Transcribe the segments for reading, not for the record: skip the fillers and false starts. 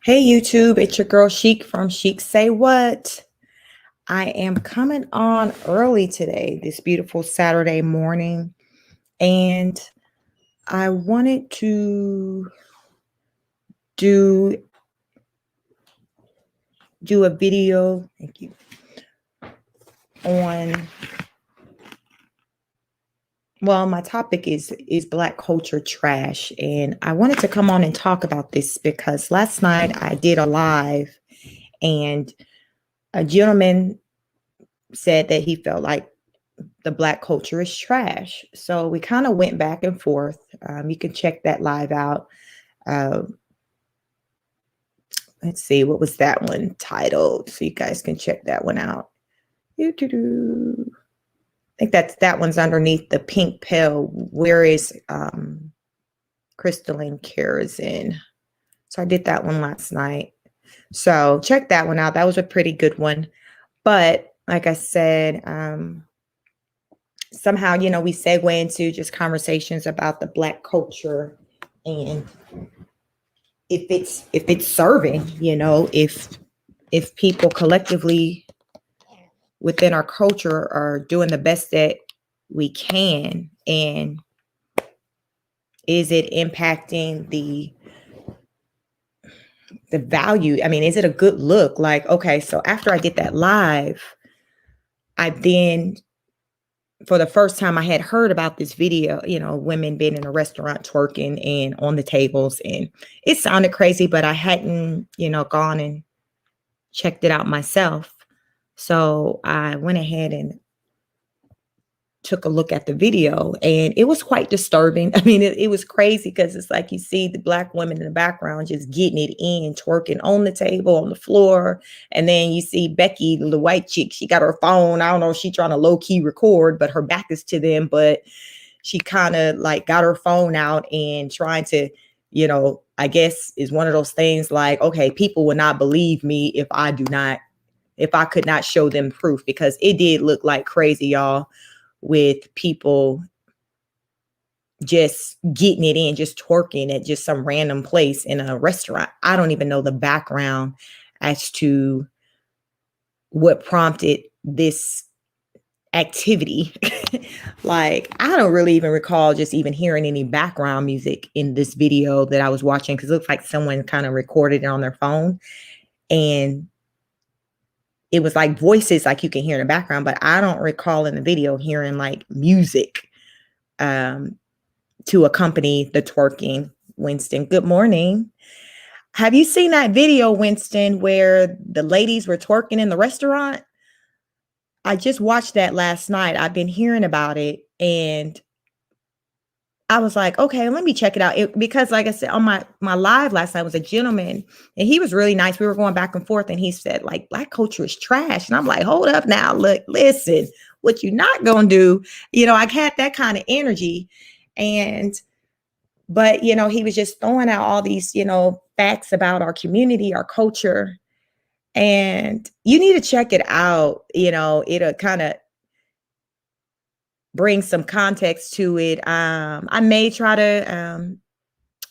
Hey YouTube, it's your girl Chic from Chic Say What. I am coming on early today, this beautiful Saturday morning, and I wanted to do a video, thank you, on my topic is Black culture trash, and I wanted to come on and talk about this because last night I did a live and a gentleman said that he felt like the Black culture is trash. So we kind of went back and forth. You can check that live out. Uh, let's see, what was that one titled? So you guys can check that one out. Doo-doo-doo. I think that one's underneath the pink pill. Where is crystalline kerosene? So I did that one last night. So check that one out. That was a pretty good one. But like I said, somehow, we segue into just conversations about the Black culture and if it's serving, if people collectively within our culture are doing the best that we can, and is it impacting the value? I mean, is it a good look? Like, okay, so after I did that live, I then, for the first time, I had heard about this video, women being in a restaurant twerking and on the tables, and it sounded crazy, but I hadn't, gone and checked it out myself. So I went ahead and took a look at the video, and it was quite disturbing. I mean, it was crazy because it's like you see the Black women in the background just getting it in, twerking on the table, on the floor. And then you see Becky, the white chick, she got her phone. I don't know if she's trying to low key record, but her back is to them. But she kind of like got her phone out and trying to, I guess is one of those things like, okay, people will not believe me if I could not show them proof, because it did look like crazy, y'all, with people just getting it in, just twerking at just some random place in a restaurant. I don't even know the background as to what prompted this activity. Like, I don't really even recall just even hearing any background music in this video that I was watching, because it looked like someone kind of recorded it on their phone. And it was like voices like you can hear in the background, but I don't recall in the video hearing like music to accompany the twerking. Winston, good morning. Have you seen that video, Winston, where the ladies were twerking in the restaurant? I just watched that last night. I've been hearing about it, and I was like, okay, let me check it out. Because like I said, on my live last night was a gentleman, and he was really nice. We were going back and forth, and he said, like, Black culture is trash. And I'm like, hold up now. Look, listen, what you not going to do? I had that kind of energy. But he was just throwing out all these, facts about our community, our culture. And you need to check it out. It'll kind of bring some context to it. I may try to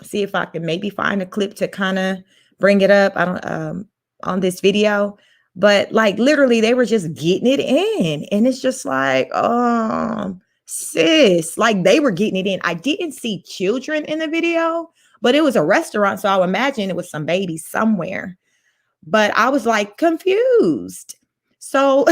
see if I can maybe find a clip to kind of bring it up. I don't on this video, but like literally they were just getting it in, and it's just like, sis, like they were getting it in. I didn't see children in the video, but it was a restaurant, so I would imagine it was some babies somewhere. But I was like confused. So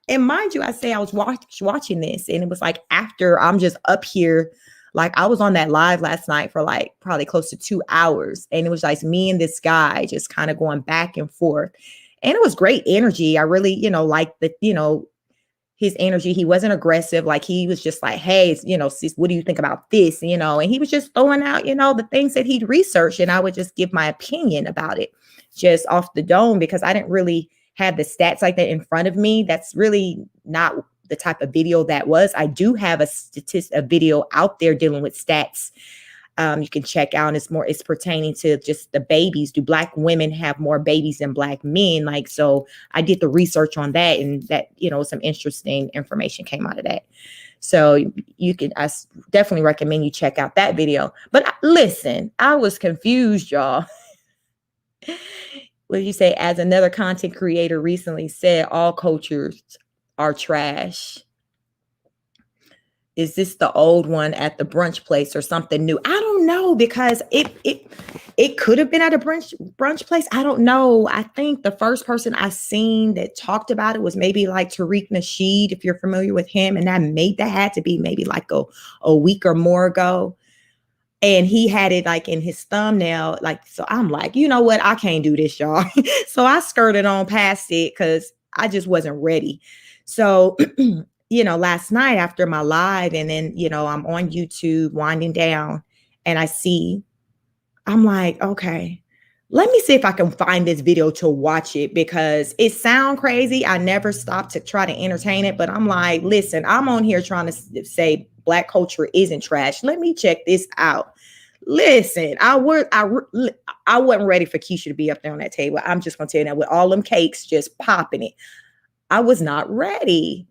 and mind you, I say I was watching this, and it was like after I'm just up here, like I was on that live last night for like probably close to 2 hours. And it was like me and this guy just kind of going back and forth. And it was great energy. I really, liked the, his energy. He wasn't aggressive. Like he was just like, hey, sis, what do you think about this? And he was just throwing out, the things that he'd researched. And I would just give my opinion about it just off the dome, because I didn't really have the stats like that in front of me. That's really not the type of video that was. I do have a video out there dealing with stats. You can check out. It's pertaining to just the babies. Do Black women have more babies than Black men? Like, so I did the research on that, and that, some interesting information came out of that. So I definitely recommend you check out that video. But listen, I was confused, y'all. What you say? As another content creator recently said, all cultures are trash. Is this the old one at the brunch place or something new? I don't know, because it could have been at a brunch place. I don't know. I think the first person I seen that talked about it was maybe like Tariq Nasheed, if you're familiar with him, and that had to be maybe like a week or more ago. And he had it like in his thumbnail, like, so I'm like, you know what? I can't do this, y'all. So I skirted on past it because I just wasn't ready. So last night after my live, and then, I'm on YouTube winding down, and I'm like, okay, let me see if I can find this video to watch it, because it sounds crazy. I never stopped to try to entertain it, but I'm like, listen, I'm on here trying to say Black culture isn't trash. Let me check this out. Listen, I wasn't ready for Keisha to be up there on that table. I'm just gonna tell you that, with all them cakes just popping it. I was not ready.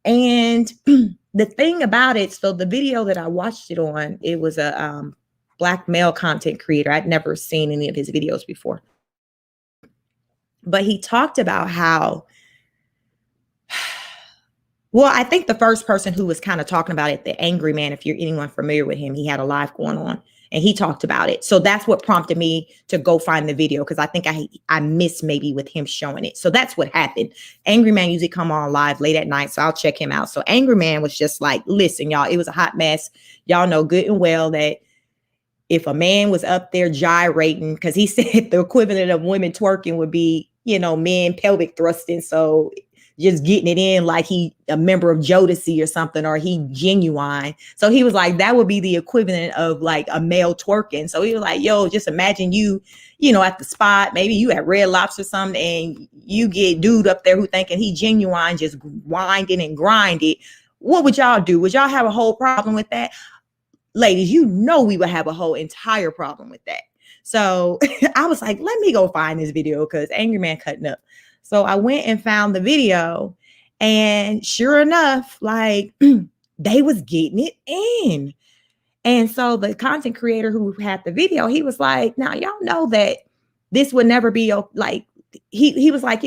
And the thing about it, so the video that I watched it on, it was a Black male content creator. I'd never seen any of his videos before. But he talked about how, well, I think the first person who was kind of talking about it, the Angry Man, if you're anyone familiar with him, he had a live going on and he talked about it. So that's what prompted me to go find the video, because I think I missed maybe with him showing it. So that's what happened. Angry Man usually come on live late at night, so I'll check him out. So Angry Man was just like, listen, y'all, it was a hot mess. Y'all know good and well that if a man was up there gyrating, because he said the equivalent of women twerking would be, men pelvic thrusting. So just getting it in like he a member of Jodeci or something, or he Genuine. So he was like, that would be the equivalent of like a male twerking. So he was like, yo, just imagine you at the spot, maybe you at Red Lobster or something, and you get dude up there who thinking he Genuine, just winding and grinding. What would y'all do? Would y'all have a whole problem with that? Ladies, we would have a whole entire problem with that. So I was like, let me go find this video, because Angry Man cutting up. So I went and found the video, and sure enough, like they was getting it in. And so the content creator who had the video, he was like, now y'all know that this would never be like, he was like,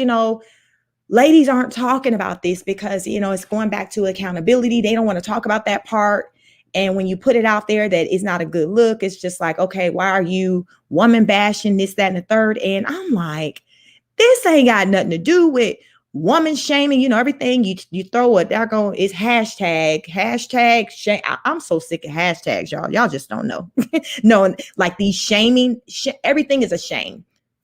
ladies aren't talking about this because, it's going back to accountability. They don't want to talk about that part. And when you put it out there that it's not a good look, it's just like, okay, why are you woman bashing this, that, and the third? And I'm like, this ain't got nothing to do with woman shaming. Everything you throw it, they're going, it's hashtag shame. I'm so sick of hashtags, y'all. Y'all just don't know. No, like these shaming, everything is a shame.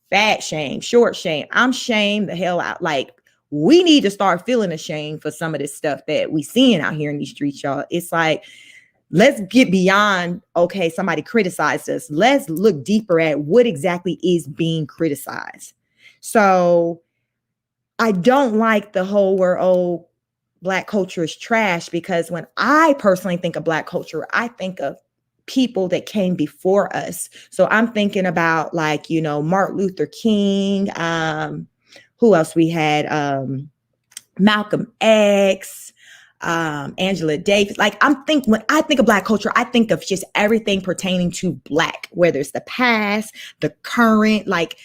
Fat shame, short shame. I'm shamed the hell out. Like, we need to start feeling ashamed for some of this stuff that we seeing out here in these streets, y'all. It's like, let's get beyond, okay, somebody criticized us. Let's look deeper at what exactly is being criticized. So I don't like the whole where, Black culture is trash, because when I personally think of Black culture, I think of people that came before us. So I'm thinking about like, Martin Luther King, who else we had, Malcolm X, Angela Davis. Like when I think of Black culture, I think of just everything pertaining to Black, whether it's the past, the current, like,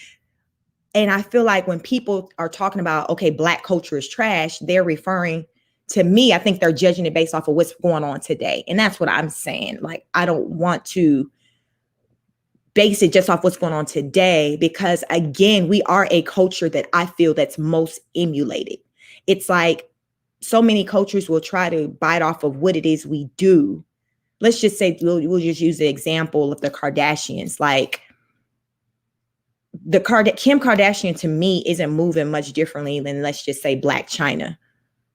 and I feel like when people are talking about, okay, Black culture is trash, they're referring to me. I think they're judging it based off of what's going on today. And that's what I'm saying. Like, I don't want to base it just off what's going on today, because again, we are a culture that I feel that's most emulated. It's like so many cultures will try to bite off of what it is we do. Let's just say, we'll just use the example of the Kardashians. Like, Kim Kardashian to me isn't moving much differently than, let's just say, Blac Chyna.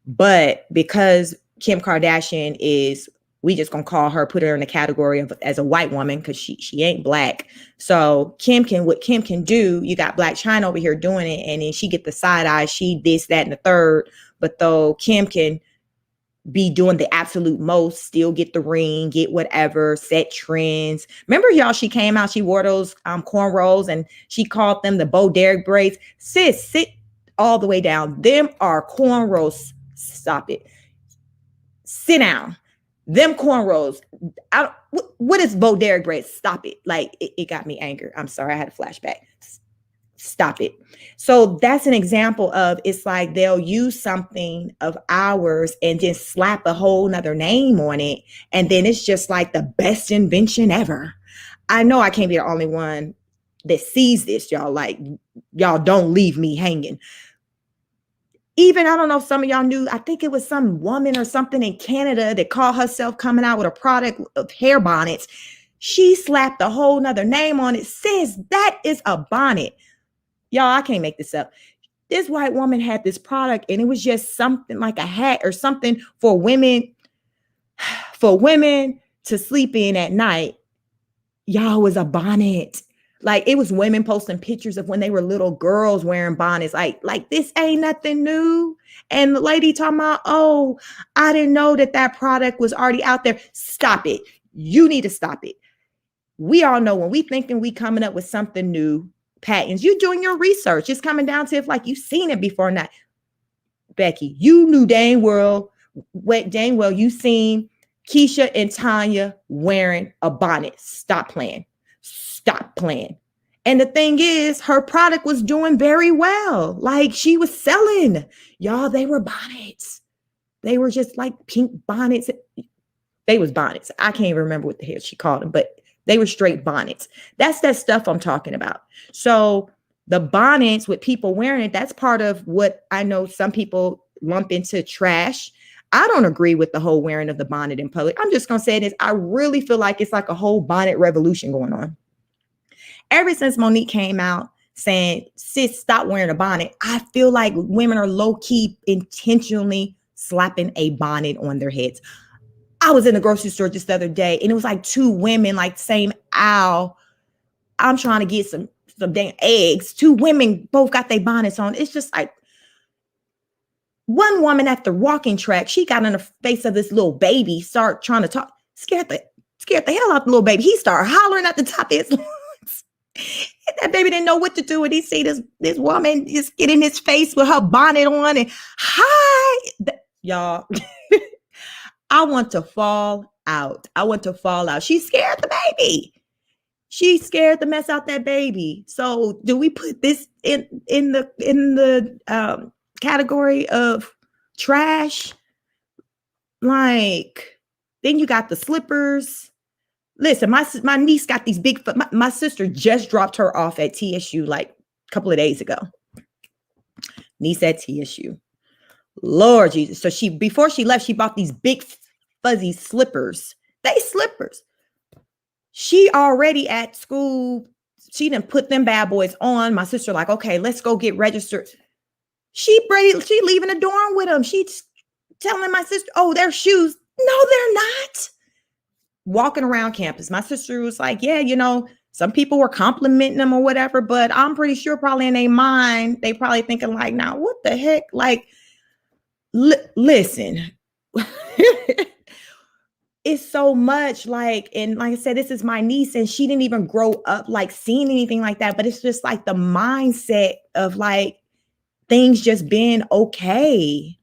But because Kim Kardashian is, we just gonna put her in the category of as a white woman, because she ain't Black. So what Kim can do, you got Blac Chyna over here doing it, and then she get the side eye, she this, that, and the third. But though Kim can be doing the absolute most, still get the ring, get whatever, set trends. Remember, y'all, she came out, she wore those cornrows, and she called them the Bo Derek braids. Sis, sit all the way down. Them are cornrows. Stop it. Sit down. Them cornrows. What is Bo Derek braids? Stop it. Like, it got me angry. I'm sorry, I had a flashback. Stop it. So that's an example of, it's like they'll use something of ours and just slap a whole nother name on it. And then it's just like the best invention ever. I know I can't be the only one that sees this, y'all. Like, y'all don't leave me hanging. Even, I don't know if some of y'all knew, I think it was some woman or something in Canada that called herself coming out with a product of hair bonnets. She slapped a whole nother name on it. Says that is a bonnet. Y'all, I can't make this up. This white woman had this product and it was just something like a hat or something for women to sleep in at night. Y'all, it was a bonnet. Like, it was women posting pictures of when they were little girls wearing bonnets. Like this ain't nothing new. And the lady talking about, oh, I didn't know that product was already out there. Stop it. You need to stop it. We all know when we thinking we coming up with something new, patents, you doing your research. It's coming down to if like you've seen it before or not. Becky, you knew dang well you seen Keisha and Tanya wearing a bonnet. Stop playing. Stop playing. And the thing is, her product was doing very well. Like, she was selling. Y'all, they were bonnets. They were just like pink bonnets. They was bonnets. I can't even remember what the hell she called them, but they were straight bonnets. That's that stuff I'm talking about. So the bonnets with people wearing it, that's part of what I know some people lump into trash. I don't agree with the whole wearing of the bonnet in public. I'm just going to say this. I really feel like it's like a whole bonnet revolution going on. Ever since Monique came out saying, sis, stop wearing a bonnet, I feel like women are low-key intentionally slapping a bonnet on their heads. I was in the grocery store just the other day and it was like two women, like same aisle. I'm trying to get some dang eggs. Two women both got their bonnets on. It's just like, one woman at the walking track, she got in the face of this little baby, start trying to talk, scared the hell out the little baby. He started hollering at the top of his lungs. That baby didn't know what to do. And he see this woman just get in his face with her bonnet on and hi, y'all. I want to fall out. She scared the baby. She scared the mess out that baby. So do we put this in the category of trash? Like, then you got the slippers. Listen, my niece got these big foot. My sister just dropped her off at TSU like a couple of days ago. Niece at TSU. Lord Jesus. So before she left, she bought these big fuzzy slippers. They slippers. She already at school. She didn't put them bad boys on. My sister like, okay, let's go get registered. She leaving the dorm with them. She's telling my sister, oh, their shoes. No, they're not. Walking around campus. My sister was like, yeah, some people were complimenting them or whatever, but I'm pretty sure probably in their mind, they probably thinking like, now what the heck? Like, listen, it's so much like, and like I said, this is my niece and she didn't even grow up like seeing anything like that, but it's just like the mindset of like things just being okay.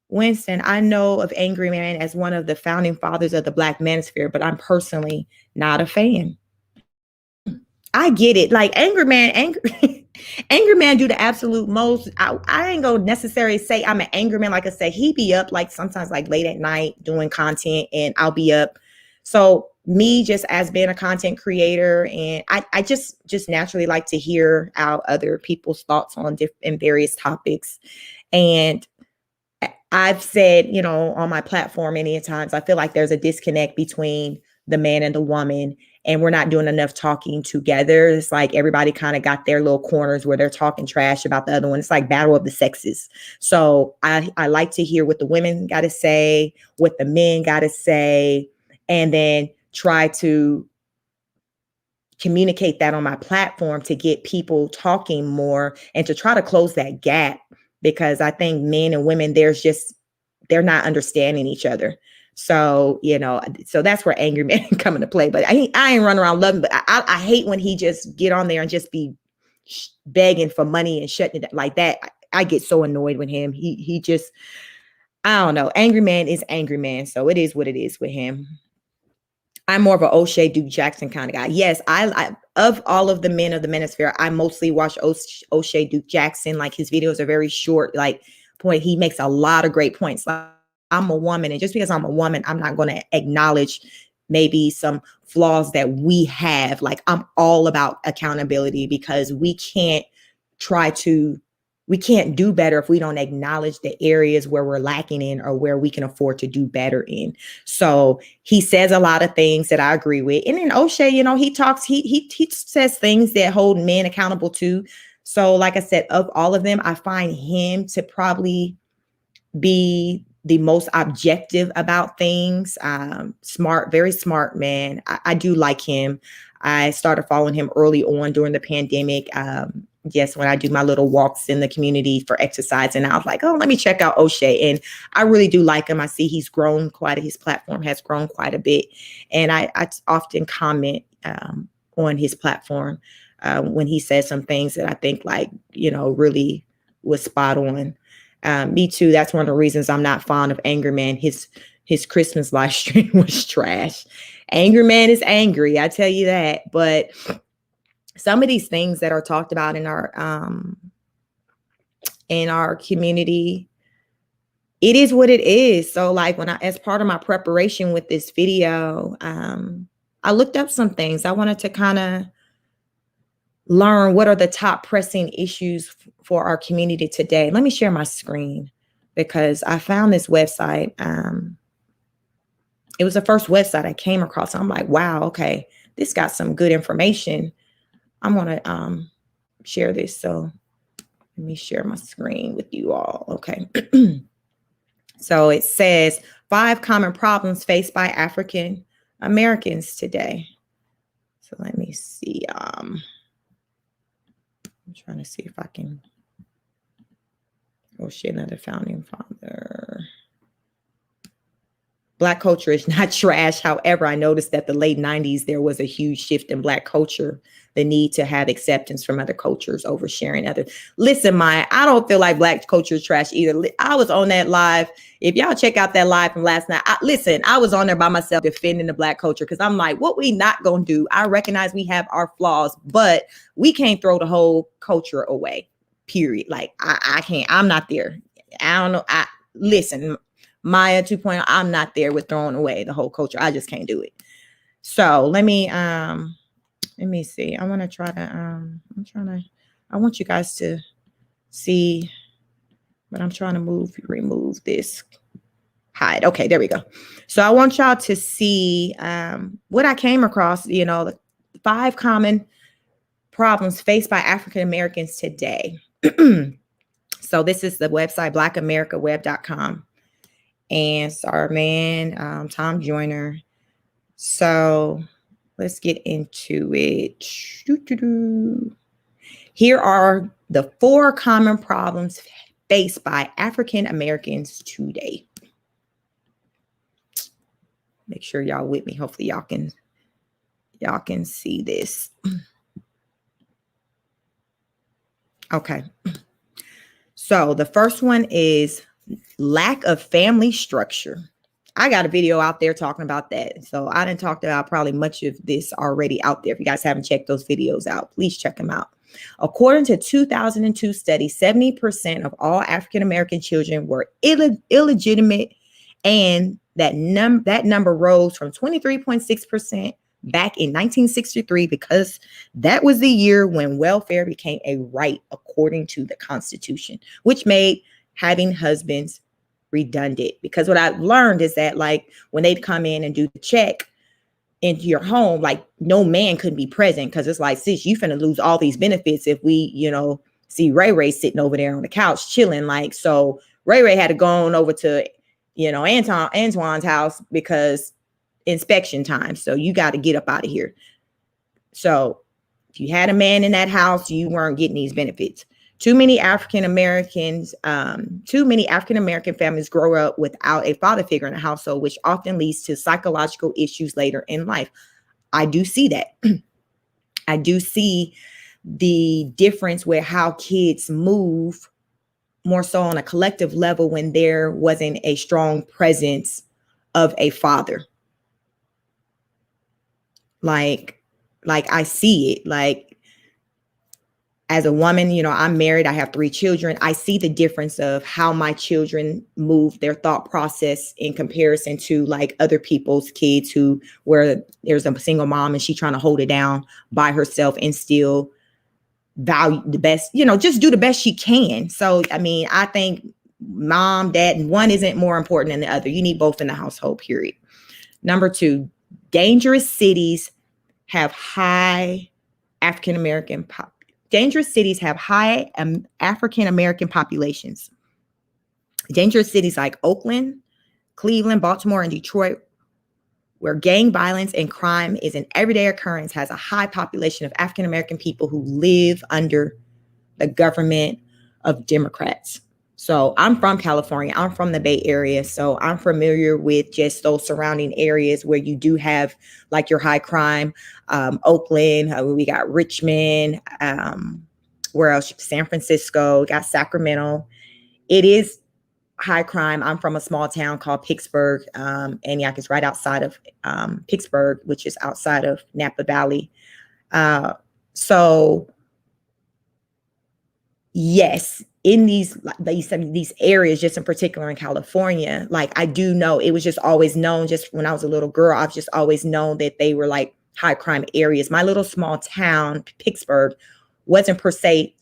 Winston, I know of Angry Man as one of the founding fathers of the Black Manosphere, but I'm personally not a fan. I get it. Like Angry Man do the absolute most. I ain't gonna necessarily say I'm an angry man. Like I said, he be up like sometimes like late at night doing content and I'll be up. So me just as being a content creator and I just naturally like to hear out other people's thoughts on different various topics. And I've said, on my platform many times, I feel like there's a disconnect between the man and the woman, and we're not doing enough talking together. It's like everybody kind of got their little corners where they're talking trash about the other one. It's like battle of the sexes. So I like to hear what the women got to say, what the men got to say, and then try to communicate that on my platform to get people talking more and to try to close that gap. Because I think men and women, they're not understanding each other. So, so that's where Angry Man come into play. But I ain't running around loving, but I hate when he just get on there and just be begging for money and shutting it like that. I get so annoyed with him. He just, I don't know. Angry Man is Angry Man. So it is what it is with him. I'm more of an O'Shea Duke Jackson kind of guy. Yes, I of all of the men of the manosphere, I mostly watch O'Shea Duke Jackson. Like his videos are very short. Like point, he makes a lot of great points. Like I'm a woman, and just because I'm a woman, I'm not going to acknowledge maybe some flaws that we have. Like I'm all about accountability, because we can't do better if we don't acknowledge the areas where we're lacking in or where we can afford to do better in. So he says a lot of things that I agree with. And then O'Shea, he says things that hold men accountable too. So like I said, of all of them, I find him to probably be the most objective about things. Smart, very smart man. I do like him. I started following him early on during the pandemic. Yes, when I do my little walks in the community for exercise, and I was like, oh, let me check out O'Shea. And I really do like him. I see his platform has grown quite a bit. And I often comment on his platform when he says some things that I think really was spot on. Me too. That's one of the reasons I'm not fond of Angry Man. His Christmas live stream was trash. Angry Man is angry, I tell you that. But some of these things that are talked about in our community, it is what it is. So like as part of my preparation with this video, I looked up some things. I wanted to kind of learn what are the top pressing issues for our community today. Let me share my screen, because I found this website. It was the first website I came across. I'm like, wow, okay, this got some good information. I'm going to share this. So let me share my screen with you all. Okay. So it says 5 common problems faced by African Americans today. So let me see. I'm trying to see if I can. Oh shit, another founding father. Black culture is not trash. However, I noticed that the late 90s, there was a huge shift in Black culture, the need to have acceptance from other cultures over sharing other. Listen, Maya, I don't feel like Black culture is trash either. I was on that live. If y'all check out that live from last night, I was on there by myself defending the Black culture, because I'm like, what we not going to do? I recognize we have our flaws, but we can't throw the whole culture away, period. Like I can't, I'm not there. I don't know. Listen, Maya 2.0, I'm not there with throwing away the whole culture. I just can't do it. So let me see. I want to try to, I want you guys to see, but I'm trying to remove this hide. Okay, there we go. So I want y'all to see what I came across, the 5 common problems faced by African Americans today. So this is the website, blackamericaweb.com. And it's our man, Tom Joyner. So let's get into it. Here are the 4 common problems faced by African Americans today. Make sure y'all with me. Hopefully y'all can see this. Okay. So the first one is lack of family structure. I got a video out there talking about that. So I didn't talk about probably much of this already out there. If you guys haven't checked those videos out, please check them out. According to 2002 study, 70% of all African-American children were illegitimate, and that number rose from 23.6% back in 1963, because that was the year when welfare became a right according to the Constitution, which made having husbands redundant. Because what I've learned is that, like, when they'd come in and do the check into your home, like, no man couldn't be present, because it's like, sis, you finna lose all these benefits if we, see Ray Ray sitting over there on the couch chilling. Like, so Ray Ray had to go on over to, Antoine's house because inspection time. So you got to get up out of here. So if you had a man in that house, you weren't getting these benefits. Too many African American families grow up without a father figure in the household, which often leads to psychological issues later in life. I do see that. I do see the difference where how kids move more so on a collective level when there wasn't a strong presence of a father. Like, Like, I see it. Like, as a woman, I'm married, I have 3 children. I see the difference of how my children move their thought process in comparison to like other people's kids where there's a single mom and she's trying to hold it down by herself and still value the best, just do the best she can. So, I mean, I think mom, dad, and one isn't more important than the other. You need both in the household, period. Number 2, dangerous cities have high African-American Dangerous cities have high African-American populations. Dangerous cities like Oakland, Cleveland, Baltimore, and Detroit, where gang violence and crime is an everyday occurrence, has a high population of African-American people who live under the government of Democrats. So I'm from California. I'm from the Bay Area. So I'm familiar with just those surrounding areas where you do have like your high crime. Oakland, we got Richmond, where else? San Francisco, got Sacramento. It is high crime. I'm from a small town called Pittsburgh. Antioch is right outside of Pittsburgh, which is outside of Napa Valley. So yes, in these areas, just in particular in California, like I do know, it was just always known, just when I was a little girl, I've just always known that they were like high crime areas. My little small town, Pittsburgh, wasn't per se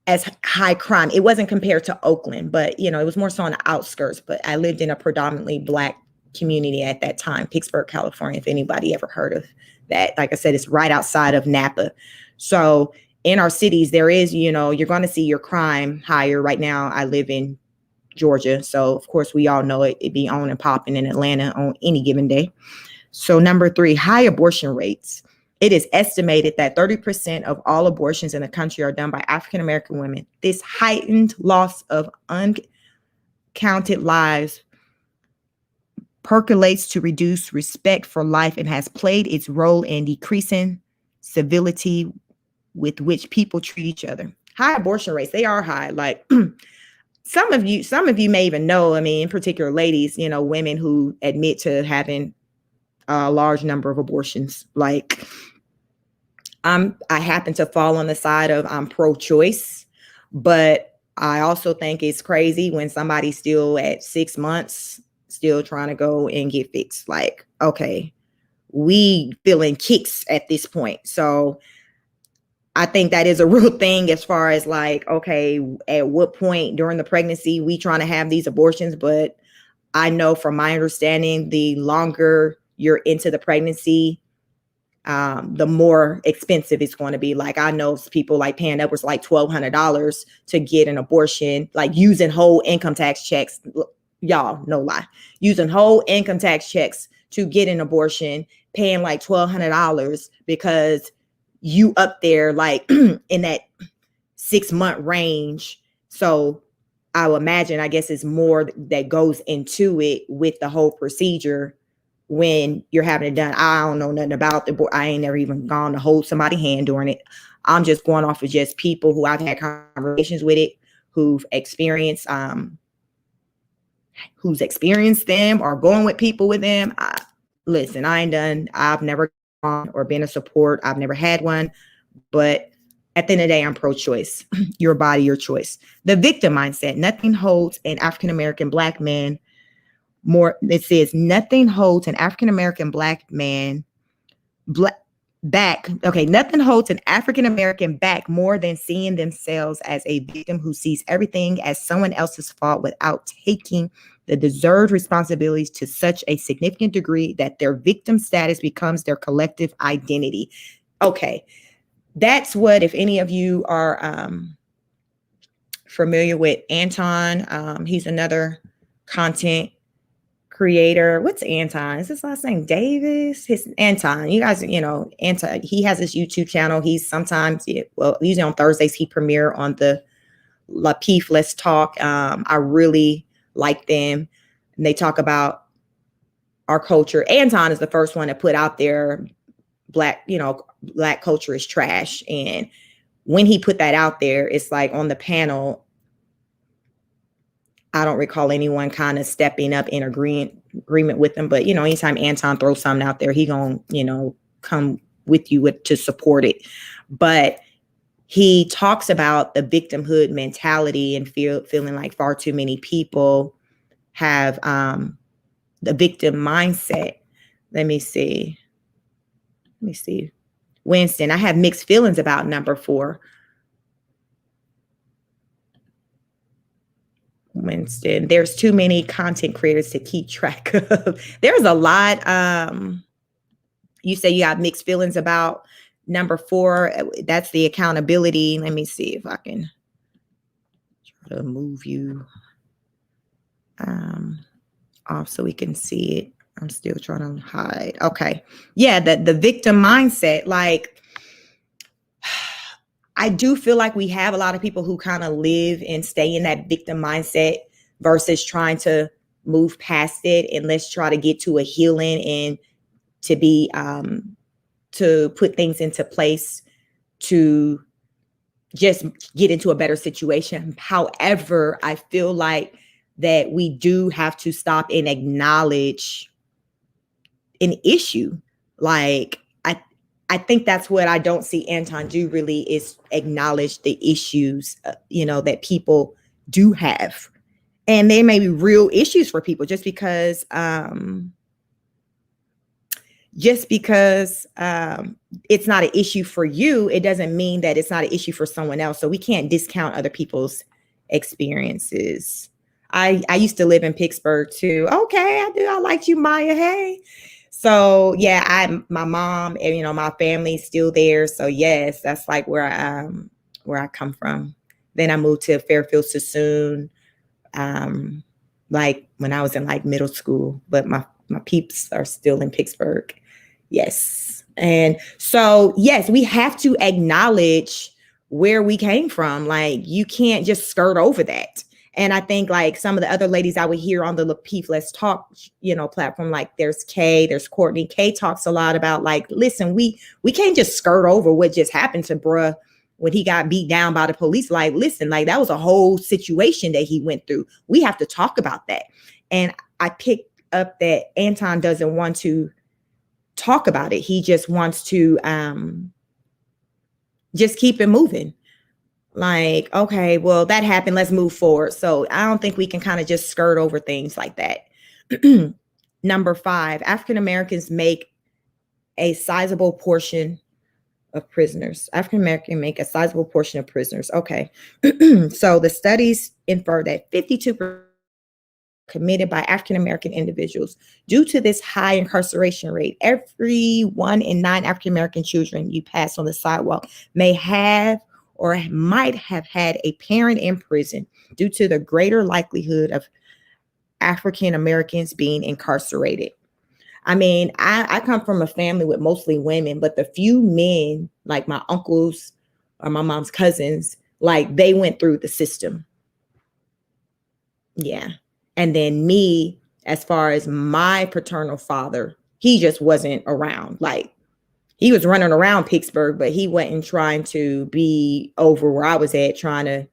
as high crime. It wasn't compared to Oakland, but it was more so on the outskirts. But I lived in a predominantly Black community at that time, Pittsburgh, California, if anybody ever heard of that. Like I said, it's right outside of Napa. So in our cities, there is, you're going to see your crime higher. Right now, I live in Georgia. So, of course, we all know it be on and popping in Atlanta on any given day. So number 3, high abortion rates. It is estimated that 30% of all abortions in the country are done by African-American women. This heightened loss of uncounted lives percolates to reduce respect for life and has played its role in decreasing civility with which people treat each other. High abortion rates, they are high. Like some of you may even know, I mean, in particular ladies, women who admit to having a large number of abortions. Like I happen to fall on the side of I'm pro-choice, but I also think it's crazy when somebody's still at 6 months, still trying to go and get fixed. Like, okay, we feeling kicks at this point. So I think that is a real thing as far as like, okay, at what point during the pregnancy we trying to have these abortions? But I know from my understanding, the longer you're into the pregnancy, the more expensive it's going to be. Like I know people like paying upwards like $1,200 to get an abortion, like using whole income tax checks. Y'all, no lie, using whole income tax checks to get an abortion, paying like $1,200 because you up there like in that 6-month range. So I would imagine, I guess it's more that goes into it with the whole procedure when you're having it done. I don't know nothing about the, I ain't never even gone to hold somebody's hand during it. I'm just going off of just people who I've had conversations with it, who've experienced them or going with people with them. Listen, I ain't done. I've never gone or been a support. I've never had one, but at the end of the day, I'm pro-choice. Your body, your choice. The victim mindset. Nothing holds an African-American Black man more. It says nothing holds an African-American Black man back. Okay. Nothing holds an African-American back more than seeing themselves as a victim who sees everything as someone else's fault without taking the deserved responsibilities to such a significant degree that their victim status becomes their collective identity. Okay. That's what, if any of you are familiar with Anton, he's another content creator. What's Anton? Is his last name Davis? His Anton. You guys, Anton, he has his YouTube channel. He's sometimes, usually on Thursdays, he premiere on the Lapeef Let's Talk. I really like them. And they talk about our culture. Anton is the first one to put out there Black culture is trash. And when he put that out there, it's like on the panel, I don't recall anyone kind of stepping up in agreement with him. But, anytime Anton throws something out there, he gonna, come with you to support it. But he talks about the victimhood mentality and feeling like far too many people have the victim mindset. Let me see. Winston, I have mixed feelings about number 4. Winston, there's too many content creators to keep track of. There's a lot. You say you got mixed feelings about number 4. That's the accountability. Let me see if I can try to move you off so we can see it. I'm still trying to hide. Okay. Yeah, the victim mindset. Like, I do feel like we have a lot of people who kind of live and stay in that victim mindset versus trying to move past it, and let's try to get to a healing and to be to put things into place to just get into a better situation. However, I feel like that we do have to stop and acknowledge an issue. Like, I think that's what I don't see Anton do really, is acknowledge the issues, that people do have. And they may be real issues for people. Just because it's not an issue for you, it doesn't mean that it's not an issue for someone else. So we can't discount other people's experiences. I used to live in Pittsburgh too. Okay, I do. I liked you, Maya. Hey. So yeah, my mom and my family's still there. So yes, that's like where I come from. Then I moved to Fairfield Sassoon, like when I was in like middle school. But my peeps are still in Pittsburgh. Yes, and so yes, we have to acknowledge where we came from. Like, you can't just skirt over that. And I think like some of the other ladies I would hear on the Lapeef Let's Talk, platform, like there's Kay, there's Courtney. Kay talks a lot about like, listen, we can't just skirt over what just happened to bruh when he got beat down by the police. Like, listen, like that was a whole situation that he went through. We have to talk about that. And I picked up that Anton doesn't want to talk about it. He just wants to just keep it moving. Like, okay, well, that happened. Let's move forward. So I don't think we can kind of just skirt over things like that. Number 5, African Americans make a sizable portion of prisoners. African Americans make a sizable portion of prisoners. Okay. So the studies infer that 52% committed by African American individuals. Due to this high incarceration rate, every 1 in 9 African American children you pass on the sidewalk may have or might have had a parent in prison, due to the greater likelihood of African Americans being incarcerated. I mean, I come from a family with mostly women, but the few men, like my uncles or my mom's cousins, like they went through the system. Yeah. And then me, as far as my paternal father, he just wasn't around. Like, he was running around Pittsburgh, but he wasn't trying to be over where I was at, trying to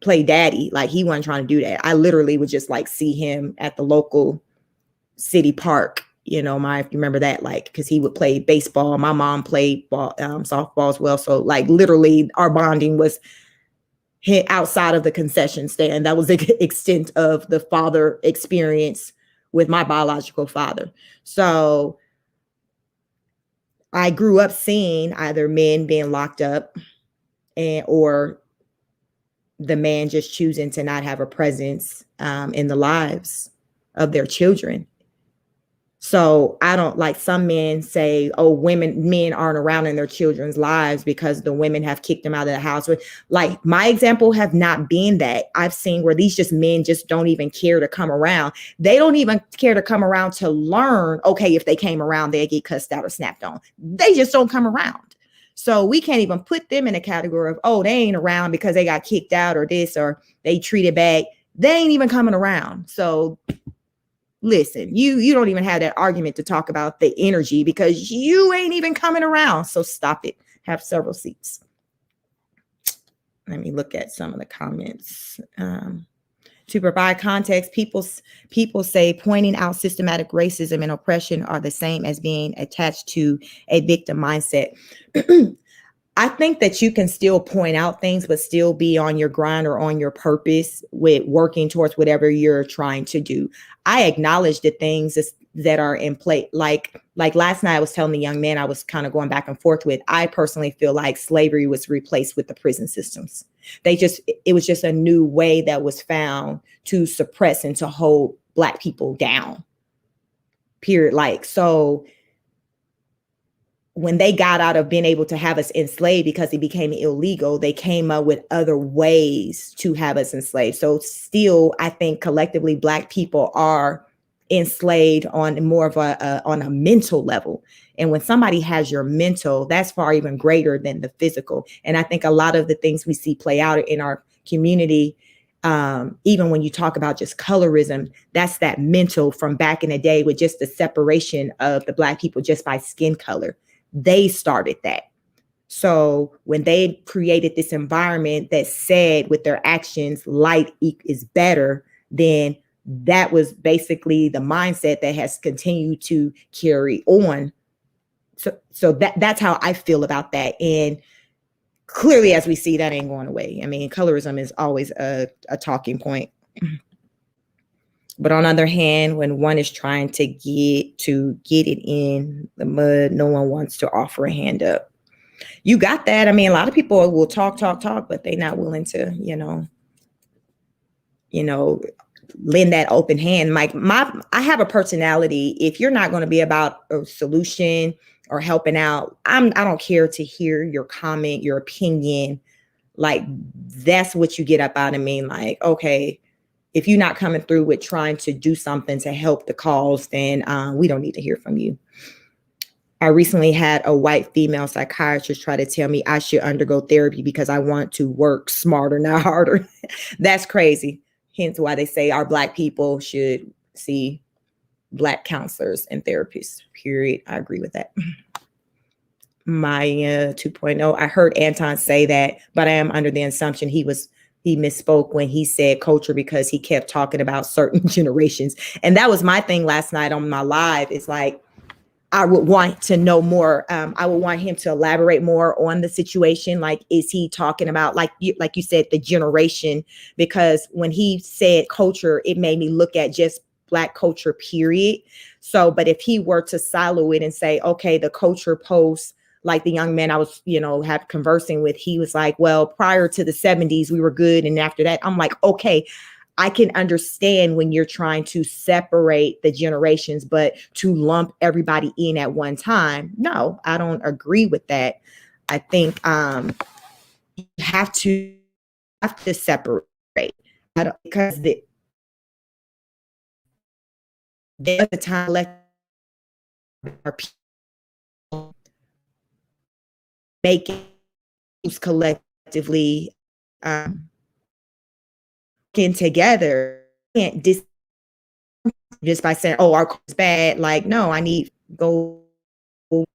play daddy. Like, he wasn't trying to do that. I literally would just like see him at the local city park. If you remember that, like, because he would play baseball. My mom played softball as well. So like literally our bonding was outside of the concession stand. That was the extent of the father experience with my biological father. So I grew up seeing either men being locked up or the man just choosing to not have a presence in the lives of their children. So I don't, like, some men say, oh, men aren't around in their children's lives because the women have kicked them out of the house. Like, my example have not been that. I've seen where these men just don't even care to come around. They don't even care to come around to learn, okay, if they came around, they'd get cussed out or snapped on. They just don't come around. So we can't even put them in a category of, oh, they ain't around because they got kicked out or this, or they treated bad. They ain't even coming around. So listen, you don't even have that argument to talk about the energy because you ain't even coming around. So stop it. Have several seats. Let me look at some of the comments. To provide context, people say pointing out systematic racism and oppression are the same as being attached to a victim mindset. I think that you can still point out things, but still be on your grind or on your purpose with working towards whatever you're trying to do. I acknowledge the things that are in play. Like last night, I was telling the young man I was kind of going back and forth with. I personally feel like slavery was replaced with the prison systems. It was just a new way that was found to suppress and to hold Black people down. Period. Like, so when they got out of being able to have us enslaved because it became illegal, they came up with other ways to have us enslaved. So still, I think collectively Black people are enslaved on more of on a mental level. And when somebody has your mental, that's far even greater than the physical. And I think a lot of the things we see play out in our community, even when you talk about just colorism, that's that mental from back in the day with just the separation of the Black people just by skin color. They started that. So when they created this environment that said with their actions, light is better, then that was basically the mindset that has continued to carry on. So that's how I feel about that. And clearly, as we see, that ain't going away. I mean, colorism is always a talking point. But on the other hand, when one is trying to get it in the mud, no one wants to offer a hand up. You got that. I mean, a lot of people will talk, but they're not willing to, lend that open hand. Like I have a personality. If you're not going to be about a solution or helping out, I don't care to hear your comment, your opinion. Like, that's what you get up out of me. Like, okay, if you're not coming through with trying to do something to help the cause, then we don't need to hear from you. I recently had a white female psychiatrist try to tell me I should undergo therapy because I want to work smarter, not harder. That's crazy. Hence why they say our Black people should see Black counselors and therapists, period. I agree with that. Maya 2.0, I heard Anton say that, but I am under the assumption he misspoke when he said culture because he kept talking about certain generations. And that was my thing last night on my live. It's like, I would want to know more. I would want him to elaborate more on the situation. Like, is he talking about, like you said, the generation? Because when he said culture, it made me look at just Black culture, period. So, but if he were to silo it and say, okay, the culture post, like the young man I was, had conversing with, he was like, well, prior to the 70s, we were good. And after that, I'm like, okay, I can understand when you're trying to separate the generations, but to lump everybody in at one time, no, I don't agree with that. I think you have to separate because there's a time left our people making collectively working together. Can't just by saying, oh, our culture is bad. Like, no, I need go. Let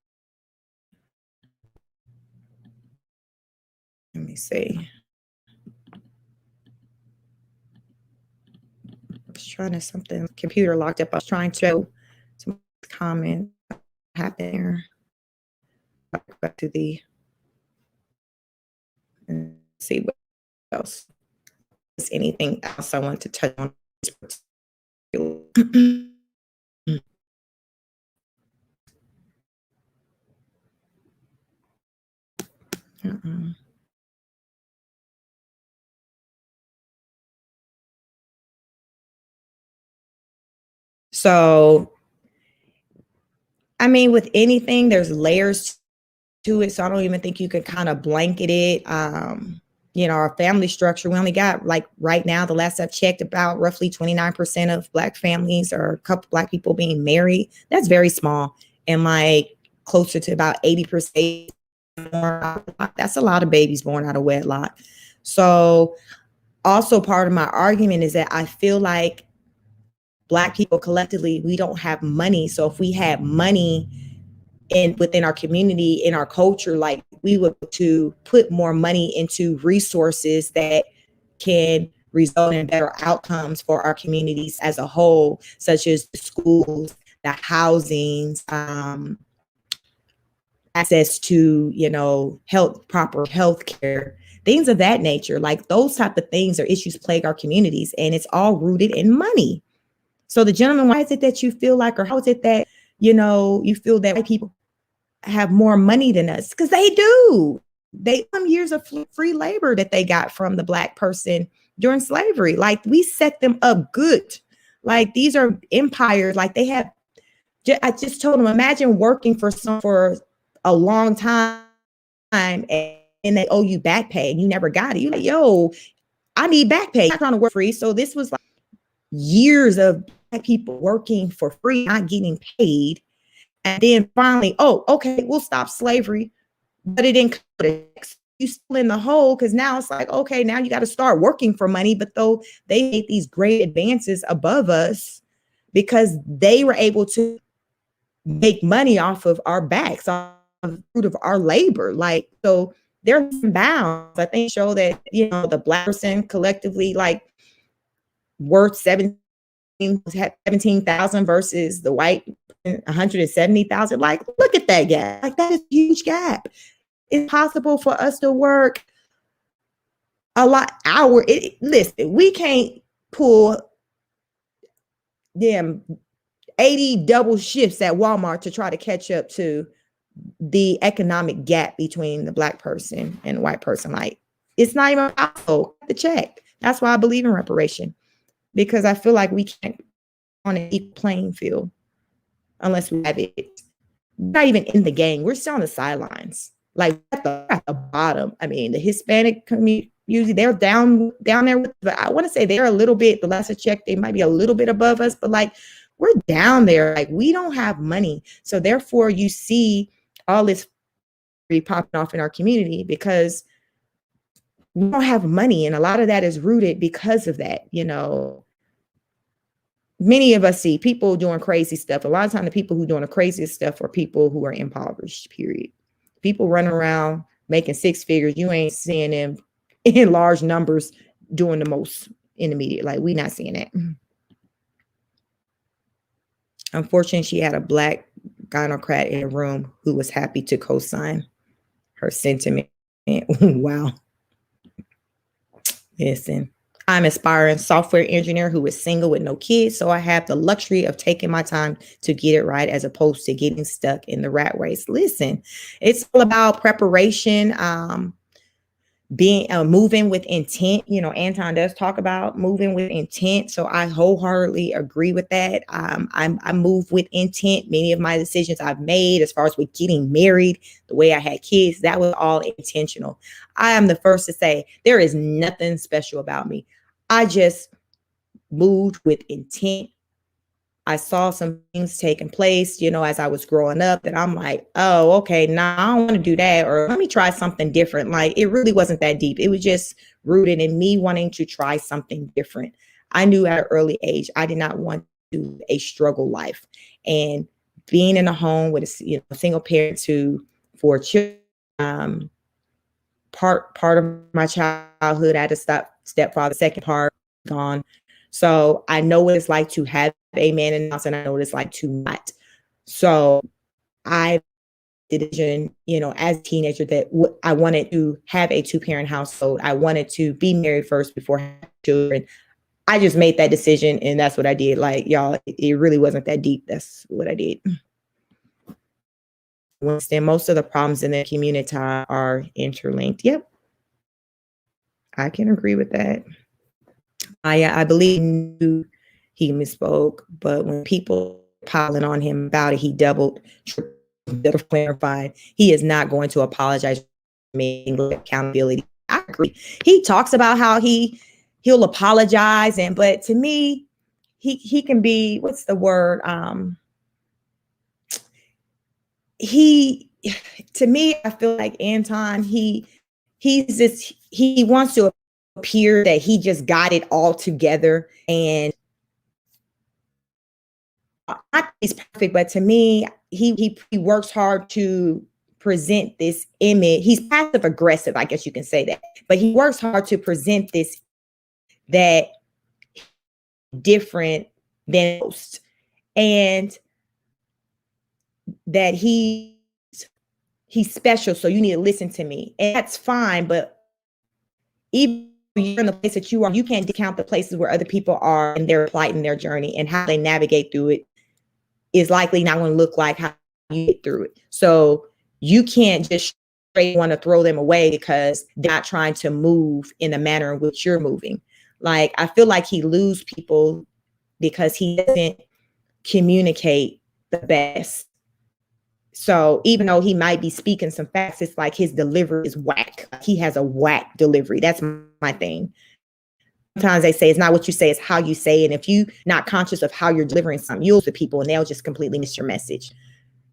me see. I was trying to something computer locked up. I was trying to some comment happen here. Back to the and see what else. Is anything else I want to touch on? So, I mean, with anything, there's layers to it. So I don't even think you can kind of blanket it. Our family structure, we only got, like, right now, the last I've checked, about roughly 29% of Black families or a couple Black people being married. That's very small. And like closer to about 80%. That's a lot of babies born out of wedlock. So also part of my argument is that I feel like Black people collectively, we don't have money. So if we had money within our community, in our culture, like, we would to put more money into resources that can result in better outcomes for our communities as a whole, such as the schools, the housings, access to, proper health care, things of that nature. Like those type of things or issues plague our communities, and it's all rooted in money. So the gentleman, why is it that you feel like, or how is it that, you feel that white people have more money than us? Because they do. They some years of free labor that they got from the Black person during slavery. Like we set them up good. Like these are empires. Like they have. I just told them, imagine working for a long time and they owe you back pay and you never got it. You're like, yo, I need back pay. I'm not trying to work free. So this was like years of Black people working for free, not getting paid. And then finally, oh, okay, we'll stop slavery. But it didn't come. You still in the hole, because now it's like, okay, now you got to start working for money. But though they made these great advances above us because they were able to make money off of our backs, off the fruit of our labor. Like, so they're bound. I think show that, the Black person collectively like worth 17,000 versus the white 170,000. Like, look at that gap. Like, that is a huge gap. It's possible for us to work a lot hour. Listen, we can't pull them 80 double shifts at Walmart to try to catch up to the economic gap between the Black person and the white person. Like, it's not even possible to check. That's why I believe in reparation, because I feel like we can't on an equal playing field unless we have it. We're not even in the game. We're still on the sidelines, like at the bottom. I mean, the Hispanic community, usually they're down there with, but I want to say they're a little bit, the last I checked, they might be a little bit above us, but like we're down there. Like we don't have money. So therefore you see all this popping off in our community because we don't have money. And a lot of that is rooted because of that. Many of us see people doing crazy stuff. A lot of times the people who are doing the craziest stuff are people who are impoverished, period. People running around making six figures, you ain't seeing them in large numbers doing the most in the media. Like, we not seeing that. Unfortunately, she had a Black gynocrat in the room who was happy to co-sign her sentiment. Wow. Listen, I'm an aspiring software engineer who is single with no kids, so I have the luxury of taking my time to get it right as opposed to getting stuck in the rat race. Listen, it's all about preparation, being moving with intent. Anton does talk about moving with intent, so I wholeheartedly agree with that. I move with intent. Many of my decisions I've made, as far as with getting married, the way I had kids, that was all intentional. I am the first to say there is nothing special about me. I just moved with intent. I saw some things taking place, as I was growing up, that I'm like, oh, okay, nah, I don't want to do that. Or let me try something different. Like, it really wasn't that deep. It was just rooted in me wanting to try something different. I knew at an early age, I did not want to do a struggle life. And being in a home with a single parent to 4 children, part of my childhood, I had a stepfather, second part gone. So I know what it's like to have a man in the house, and I know what it's like to not. So I did a decision, as a teenager, that I wanted to have a 2-parent household. I wanted to be married first before having children. I just made that decision, and that's what I did. Like, y'all, it really wasn't that deep. That's what I did. Most of the problems in the community are interlinked. Yep, I can agree with that. I believe he misspoke, but when people piling on him about it, he doubled, clarified. He is not going to apologize for making accountability. I agree. He talks about how he'll apologize, but to me, he can be, what's the word? To me, I feel like Anton, he wants to appear that he just got it all together, and not he's perfect, but to me, he works hard to present this image. He's passive aggressive, I guess you can say that, but he works hard to present this that different than most, and that he's special, so you need to listen to me. And that's fine, but even you're in the place that you are, you can't discount the places where other people are and their plight and their journey and how they navigate through it is likely not going to look like how you get through it. So you can't just straight want to throw them away because they're not trying to move in the manner in which you're moving. Like, I feel like he loses people because he doesn't communicate the best. So even though he might be speaking some facts, it's like his delivery is whack. He has a whack delivery. That's my thing. Sometimes they say it's not what you say, it's how you say it. And if you're not conscious of how you're delivering something, you'll to people and they'll just completely miss your message.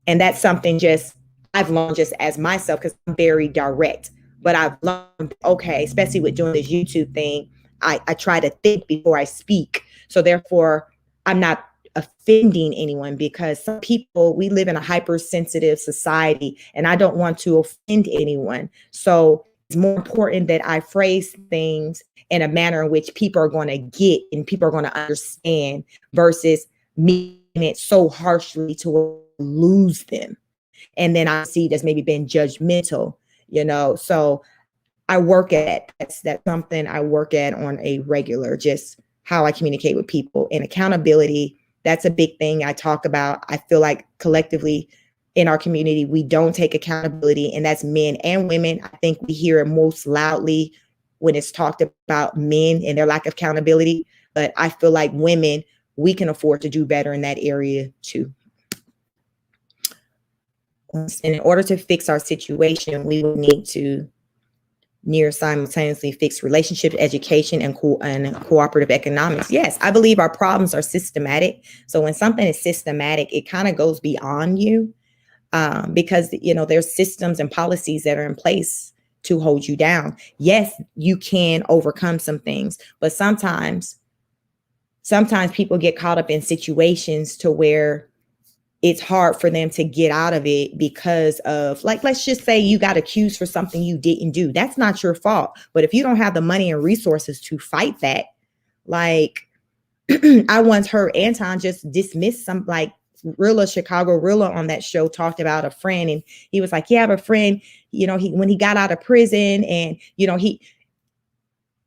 And that's something just I've learned just as myself, because I'm very direct. But I've learned, okay, especially with doing this YouTube thing, I try to think before I speak. So therefore, I'm not offending anyone, because some people, we live in a hypersensitive society and I don't want to offend anyone. So it's more important that I phrase things in a manner in which people are going to get and people are going to understand, versus making it so harshly to lose them. And then I see that's maybe been judgmental, so I work at that's something I work at on a regular, just how I communicate with people. And accountability, that's a big thing I talk about. I feel like collectively in our community, we don't take accountability, and that's men and women. I think we hear it most loudly when it's talked about men and their lack of accountability. But I feel like women, we can afford to do better in that area too. And in order to fix our situation, we will need to near simultaneously fix relationship, education, and cooperative economics. Yes, I believe our problems are systematic. So when something is systematic, it kind of goes beyond you, because there's systems and policies that are in place to hold you down. Yes, you can overcome some things, but sometimes people get caught up in situations to where it's hard for them to get out of it because of, like, let's just say you got accused for something you didn't do. That's not your fault. But if you don't have the money and resources to fight that, like I once heard Anton just dismiss some, like Rilla, Chicago Rilla on that show talked about a friend, and he was like, yeah, I have a friend, when he got out of prison, and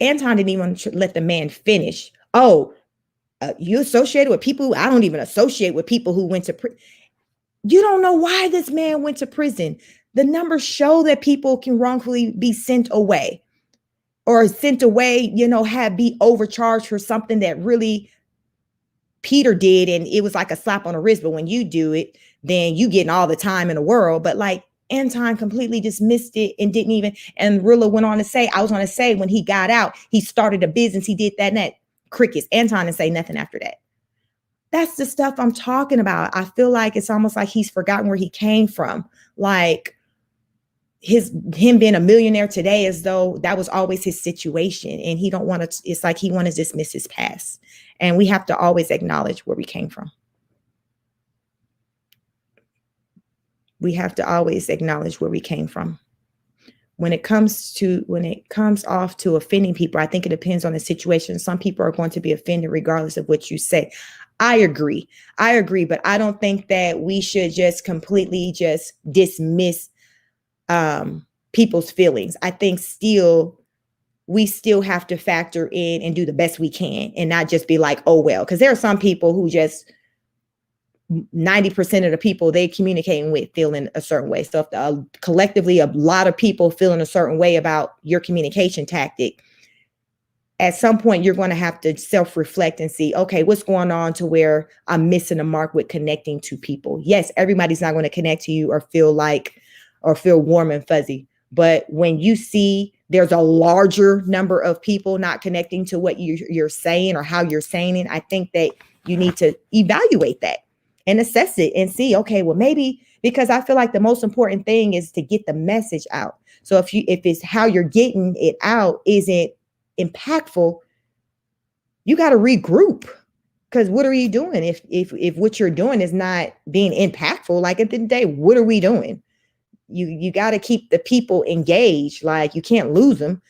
Anton didn't even let the man finish. Oh, you associated with people I don't even associate with people who went to prison. You don't know why this man went to prison. The numbers show that people can wrongfully be sent away, be overcharged for something that really Peter did, and it was like a slap on the wrist. But when you do it, then you getting all the time in the world. But like Anton completely dismissed it and didn't even. And Rilla went on to say, I was going to say, when he got out, he started a business, he did that and that. Crickets. Anton didn't say nothing after that. That's the stuff I'm talking about. I feel like it's almost like he's forgotten where he came from. Like him being a millionaire today, as though that was always his situation. And he don't want to, it's like he wants to dismiss his past. And we have to always acknowledge where we came from. We have to always acknowledge where we came from. When it comes off to offending people, I think it depends on the situation. Some people are going to be offended regardless of what you say. I agree, but I don't think that we should just completely just dismiss people's feelings. I think we still have to factor in and do the best we can, and not just be like, oh, well, because there are some people who just 90% of the people they communicating with feeling a certain way. So if collectively a lot of people feeling a certain way about your communication tactic, at some point you're going to have to self-reflect and see, okay, what's going on to where I'm missing the mark with connecting to people. Yes, everybody's not going to connect to you or feel warm and fuzzy. But when you see there's a larger number of people not connecting to what you're saying or how you're saying it, I think that you need to evaluate that and assess it and see, okay, well, maybe, because I feel like the most important thing is to get the message out. So if it's how you're getting it out isn't impactful, you got to regroup. Because what are you doing if what you're doing is not being impactful? Like, at the end of the day, what are we doing? You got to keep the people engaged. Like, you can't lose them.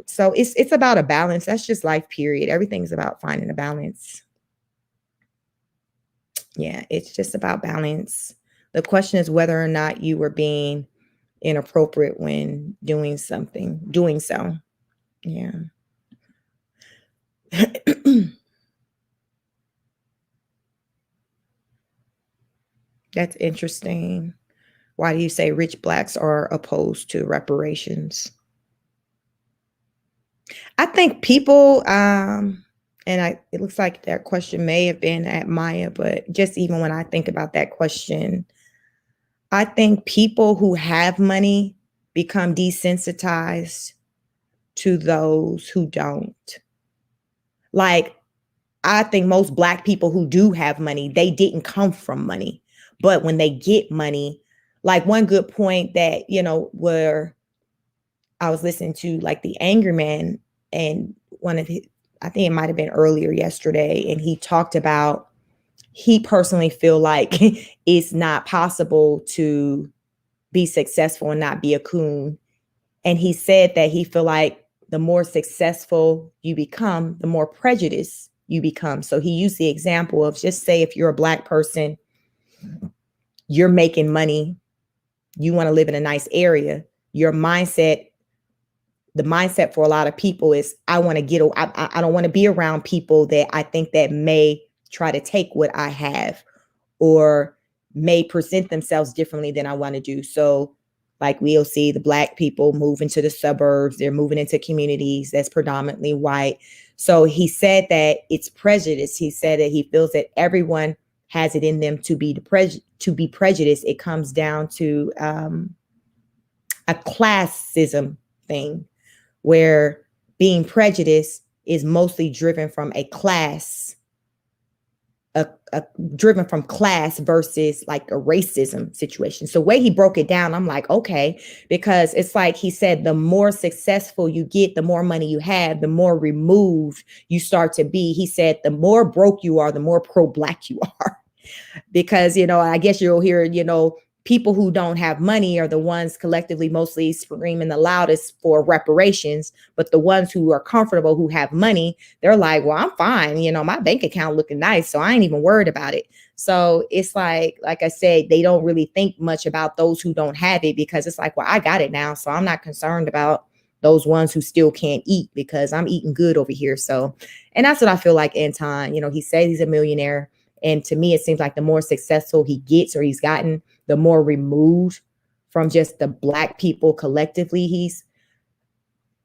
So it's about a balance. That's just life, period. Everything's about finding a balance. Yeah, it's just about balance. The question is whether or not you were being inappropriate when doing so. Yeah. That's interesting. Why do you say rich blacks are opposed to reparations? I think people, it looks like that question may have been at Maya, but just even when I think about that question, I think people who have money become desensitized to those who don't. Like, I think most Black people who do have money, they didn't come from money. But when they get money, like one good point that, where I was listening to like the Angry Man, and one of his, I think it might have been earlier yesterday, and he talked about he personally feel like it's not possible to be successful and not be a coon. And he said that he feel like the more successful you become, the more prejudiced you become. So he used the example of, just say if you're a Black person, you're making money, you want to live in a nice area, your mindset, the mindset for a lot of people is, I want to I don't want to be around people that I think that may try to take what I have or may present themselves differently than I want to do. So like we'll see the Black people move into the suburbs, they're moving into communities that's predominantly white. So he said that it's prejudice. He said that he feels that everyone has it in them to be prejudiced. It comes down to a classism thing, where being prejudiced is mostly driven from driven from class versus like a racism situation. So the way he broke it down, I'm like, okay, because it's like he said, the more successful you get, the more money you have, the more removed you start to be. He said, the more broke you are, the more pro-Black you are. Because, I guess you'll hear, people who don't have money are the ones collectively mostly screaming the loudest for reparations. But the ones who are comfortable, who have money, they're like, well, I'm fine. My bank account looking nice, so I ain't even worried about it. So it's like I said, they don't really think much about those who don't have it, because it's like, well, I got it now, so I'm not concerned about those ones who still can't eat, because I'm eating good over here. So, and that's what I feel like Anton, he says he's a millionaire. And to me, it seems like the more successful he gets, or he's gotten, the more removed from just the Black people collectively he's,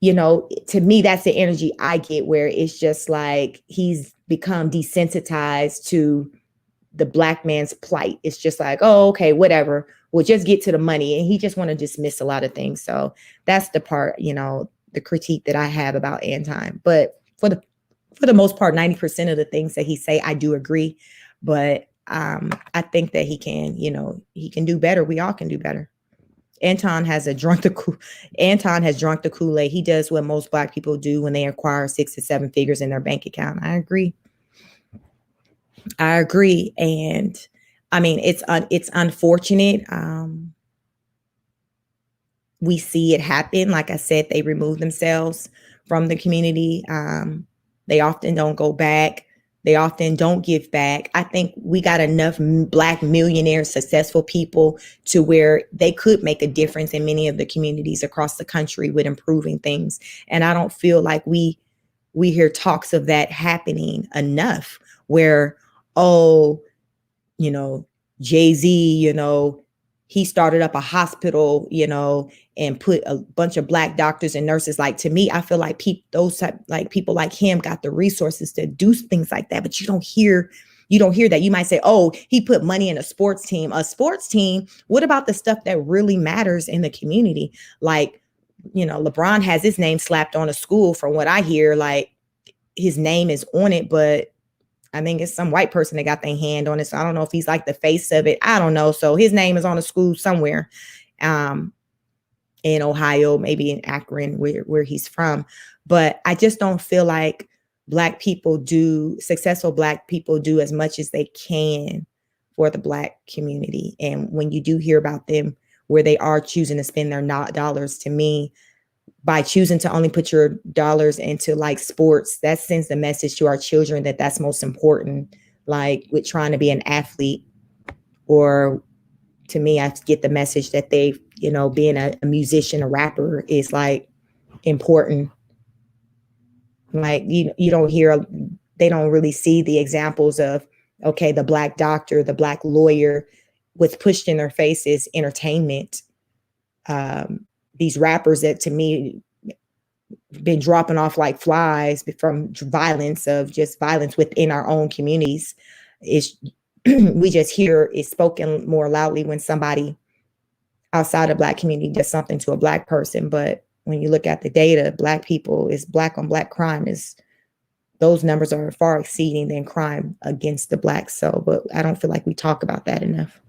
to me, that's the energy I get, where it's just like he's become desensitized to the Black man's plight. It's just like, oh, okay, whatever. We'll just get to the money. And he just want to dismiss a lot of things. So that's the part, the critique that I have about Anton. But for the most part, 90% of the things that he say, I do agree. But I think that he can do better. We all can do better. Anton has drunk the Kool-Aid. He does what most Black people do when they acquire 6 to 7 figures in their bank account. I agree. And I mean, it's unfortunate. We see it happen. Like I said, they remove themselves from the community. They often don't go back. They often don't give back. I think we got enough Black millionaires, successful people, to where they could make a difference in many of the communities across the country with improving things. And I don't feel like we hear talks of that happening enough, where, Jay-Z, he started up a hospital, and put a bunch of Black doctors and nurses. Like, to me, I feel like people like him got the resources to do things like that. But you don't hear that. You might say, oh, he put money in a sports team. A sports team. What about the stuff that really matters in the community? Like, LeBron has his name slapped on a school, from what I hear. Like, his name is on it, but I think it's some white person that got their hand on it. So I don't know if he's like the face of it. I don't know. So his name is on a school somewhere in Ohio, maybe in Akron, where he's from. But I just don't feel like successful Black people do as much as they can for the Black community. And when you do hear about them, where they are choosing to spend their dollars, to me, by choosing to only put your dollars into like sports, that sends the message to our children that that's most important. Like with trying to be an athlete, or to me, I get the message that they, being a musician, a rapper is like important. Like you don't hear, they don't really see the examples of, okay, the Black doctor, the Black lawyer, what's pushed in their faces, entertainment. These rappers that to me been dropping off like flies from violence, of just violence within our own communities, is we just hear it spoken more loudly when somebody outside of Black community does something to a Black person. But when you look at the data, Black people, is Black on Black crime, is those numbers are far exceeding than crime against the Blacks. So, but I don't feel like we talk about that enough.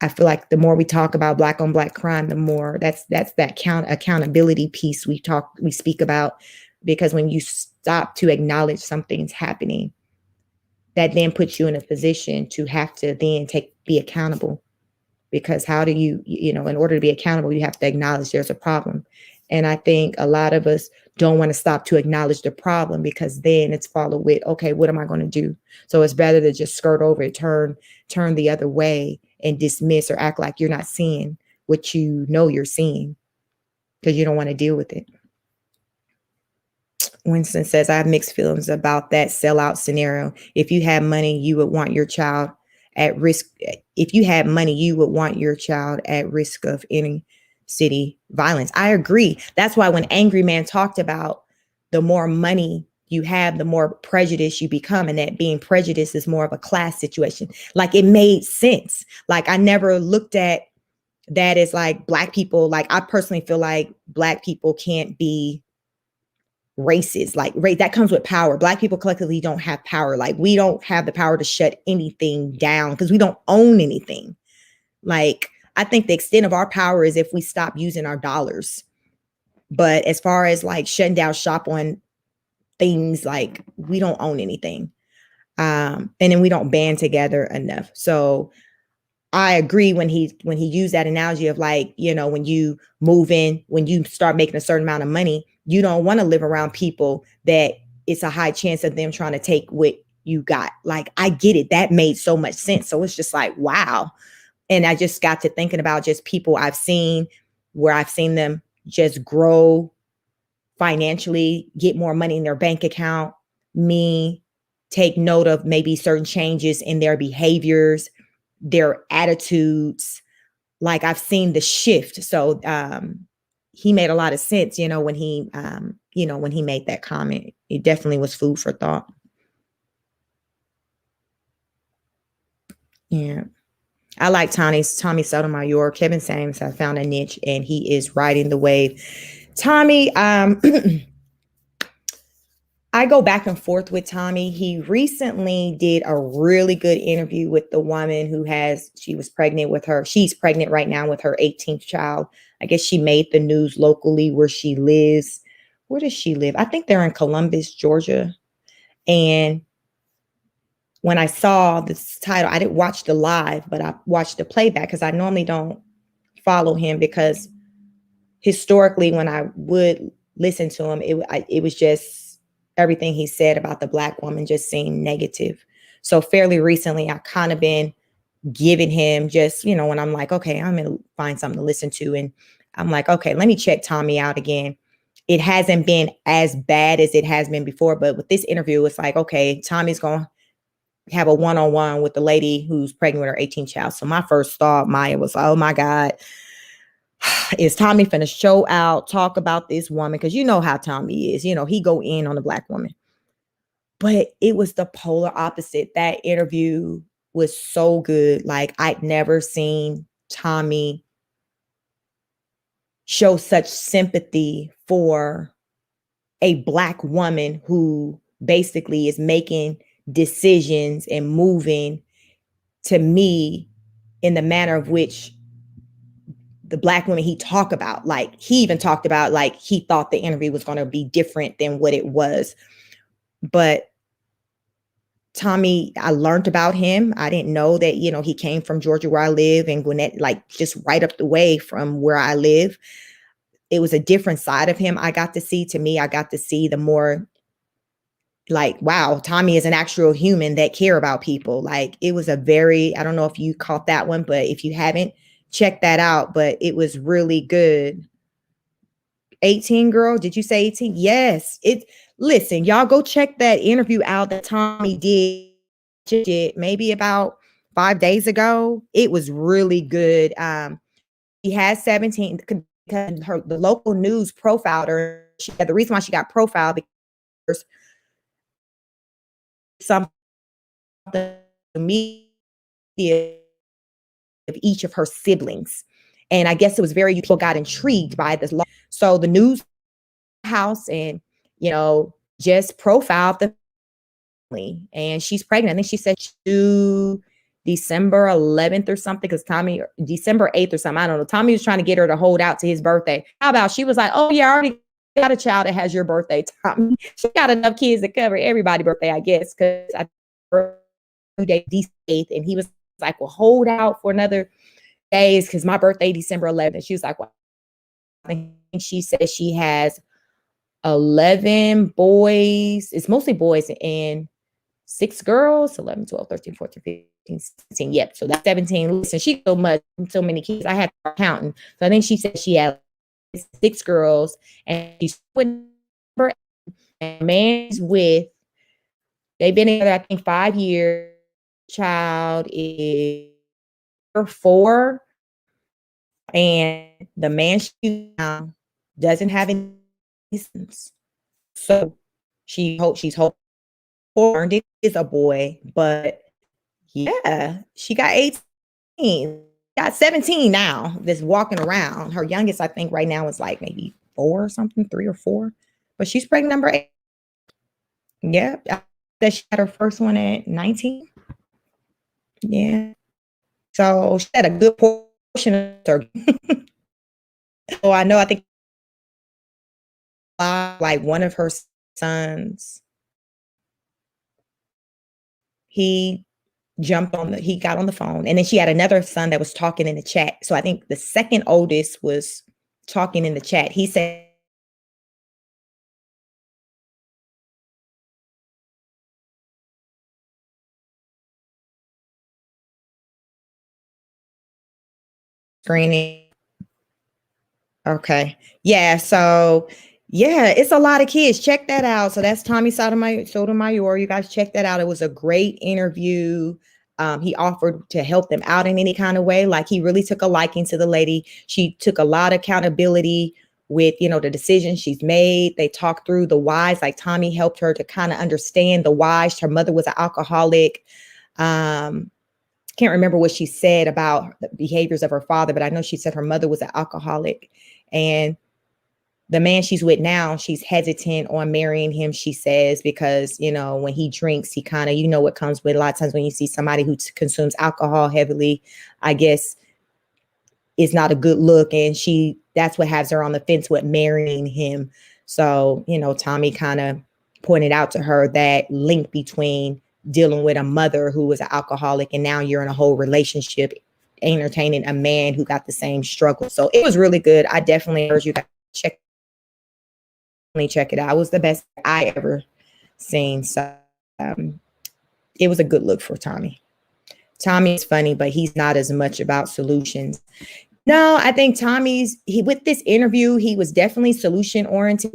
I feel like the more we talk about Black on Black crime, the more that's that accountability piece we speak about, because when you stop to acknowledge something's happening, that then puts you in a position to have to then be accountable. Because how do you, in order to be accountable, you have to acknowledge there's a problem. And I think a lot of us don't want to stop to acknowledge the problem, because then it's followed with, okay, what am I going to do? So it's better to just skirt over it, turn the other way, and dismiss or act like you're not seeing what you're seeing, because you don't want to deal with it. Winston says, I have mixed feelings about that sellout scenario. If you had money, you would want your child at risk. If you had money, you would want your child at risk of any city violence. I agree. That's why when Angry Man talked about the more money you have, the more prejudiced you become, and that being prejudiced is more of a class situation. Like, it made sense. Like, I never looked at that as like Black people. Like, I personally feel like Black people can't be racist. Like, that comes with power. Black people collectively don't have power. Like, we don't have the power to shut anything down because we don't own anything. Like, I think the extent of our power is if we stop using our dollars. But as far as like shutting down shop on things, like, we don't own anything. And then we don't band together enough. So I agree when he used that analogy of like, when you move in, when you start making a certain amount of money, you don't want to live around people that it's a high chance of them trying to take what you got. Like, I get it. That made so much sense. So it's just like, wow. And I just got to thinking about just people I've seen, where I've seen them just grow financially, get more money in their bank account, me take note of maybe certain changes in their behaviors, their attitudes. Like, I've seen the shift. So he made a lot of sense, when he made that comment. It definitely was food for thought. Yeah. I like Tommy Sotomayor. Kevin Samuels has found a niche and he is riding the wave. Tommy, I go back and forth with Tommy. He recently did a really good interview with the woman she's pregnant right now with her 18th child. I guess she made the news locally where she lives. Where does she live? I think they're in Columbus, Georgia. And when I saw this title, I didn't watch the live, but I watched the playback because I normally don't follow him, because historically when I would listen to him, it was just everything he said about the Black woman just seemed negative. So fairly recently, I kind of been giving him just, when I'm like, okay, I'm going to find something to listen to. And I'm like, okay, let me check Tommy out again. It hasn't been as bad as it has been before. But with this interview, it's like, okay, Tommy's going to have a one-on-one with the lady who's pregnant with her 18th child. So my first thought, Maya, was, oh my God, is Tommy finna show out, talk about this woman? Because you know how Tommy is, he go in on the Black woman. But it was the polar opposite. That interview was so good. Like, I'd never seen Tommy show such sympathy for a Black woman who basically is making decisions and moving, to me, in the manner of which the Black women he talked about, like, he even talked about, like, he thought the interview was going to be different than what it was. But Tommy, I learned about him. I didn't know that, he came from Georgia, where I live, and Gwinnett, like just right up the way from where I live. it was a different side of him I got to see. To me, I got to see the more like, wow, Tommy is an actual human that care about people. Like it was a very, I don't know if you caught that one, but if you haven't, check that out. But it was really good. 18 girl, did you say 18? Yes. Listen, y'all go check that interview out that Tommy did maybe about 5 days ago. It was really good. He has 17 because the local news profiled her. The reason why she got profiled because some the media of each of her siblings. And I guess it was very, people got intrigued by this law. So the news house and, just profiled the family. And she's pregnant. I think she said to December 11th or something, because December 8th or something, I don't know. Tommy was trying to get her to hold out to his birthday. How about she was like, oh yeah, I already got a child that has your birthday, Tommy. She got enough kids to cover everybody's birthday, I guess, because I birthday December 8th, and he was like, well, hold out for another days because my birthday December 11th. And she was like, well, I think she said she has 11 boys. It's mostly boys and 6 girls, 11, 12, 13, 14, 15, 16. Yep. So that's 17. Listen, she so many kids. I had to start counting. So I think she said she had 6 girls and she's with her man's with, they've been together, I think 5 years. Child is 4. And the man she now doesn't have any license. So she's hoping for it is a boy, but yeah, she got 18, got 17 now that's walking around. Her youngest, I think right now is like maybe 4 or something, 3 or 4, but she's pregnant number 8. Yeah. That she had her first one at 19. Yeah. So she had a good portion of her. So I know, I think like one of her sons, he got on the phone, and then she had another son that was talking in the chat. So I think the second oldest was talking in the chat. He said, screening. Okay. Yeah. So yeah, it's a lot of kids. Check that out. So that's Tommy Sotomayor. You guys check that out. It was a great interview. He offered to help them out in any kind of way. Like he really took a liking to the lady. She took a lot of accountability with, the decisions she's made. They talked through the whys. Like Tommy helped her to kind of understand the whys. Her mother was an alcoholic. Can't remember what she said about the behaviors of her father, but I know she said her mother was an alcoholic. And the man she's with now, she's hesitant on marrying him, she says, because, when he drinks, he kind of, what comes with a lot of times when you see somebody who consumes alcohol heavily, I guess is not a good look. And that's what has her on the fence with marrying him. So, Tommy kind of pointed out to her that link between dealing with a mother who was an alcoholic and now you're in a whole relationship entertaining a man who got the same struggle. So it was really good. I definitely urge you guys to check it out. It was the best I ever seen. So it was a good look for Tommy. Tommy is funny, but he's not as much about solutions. No, I think with this interview, he was definitely solution oriented.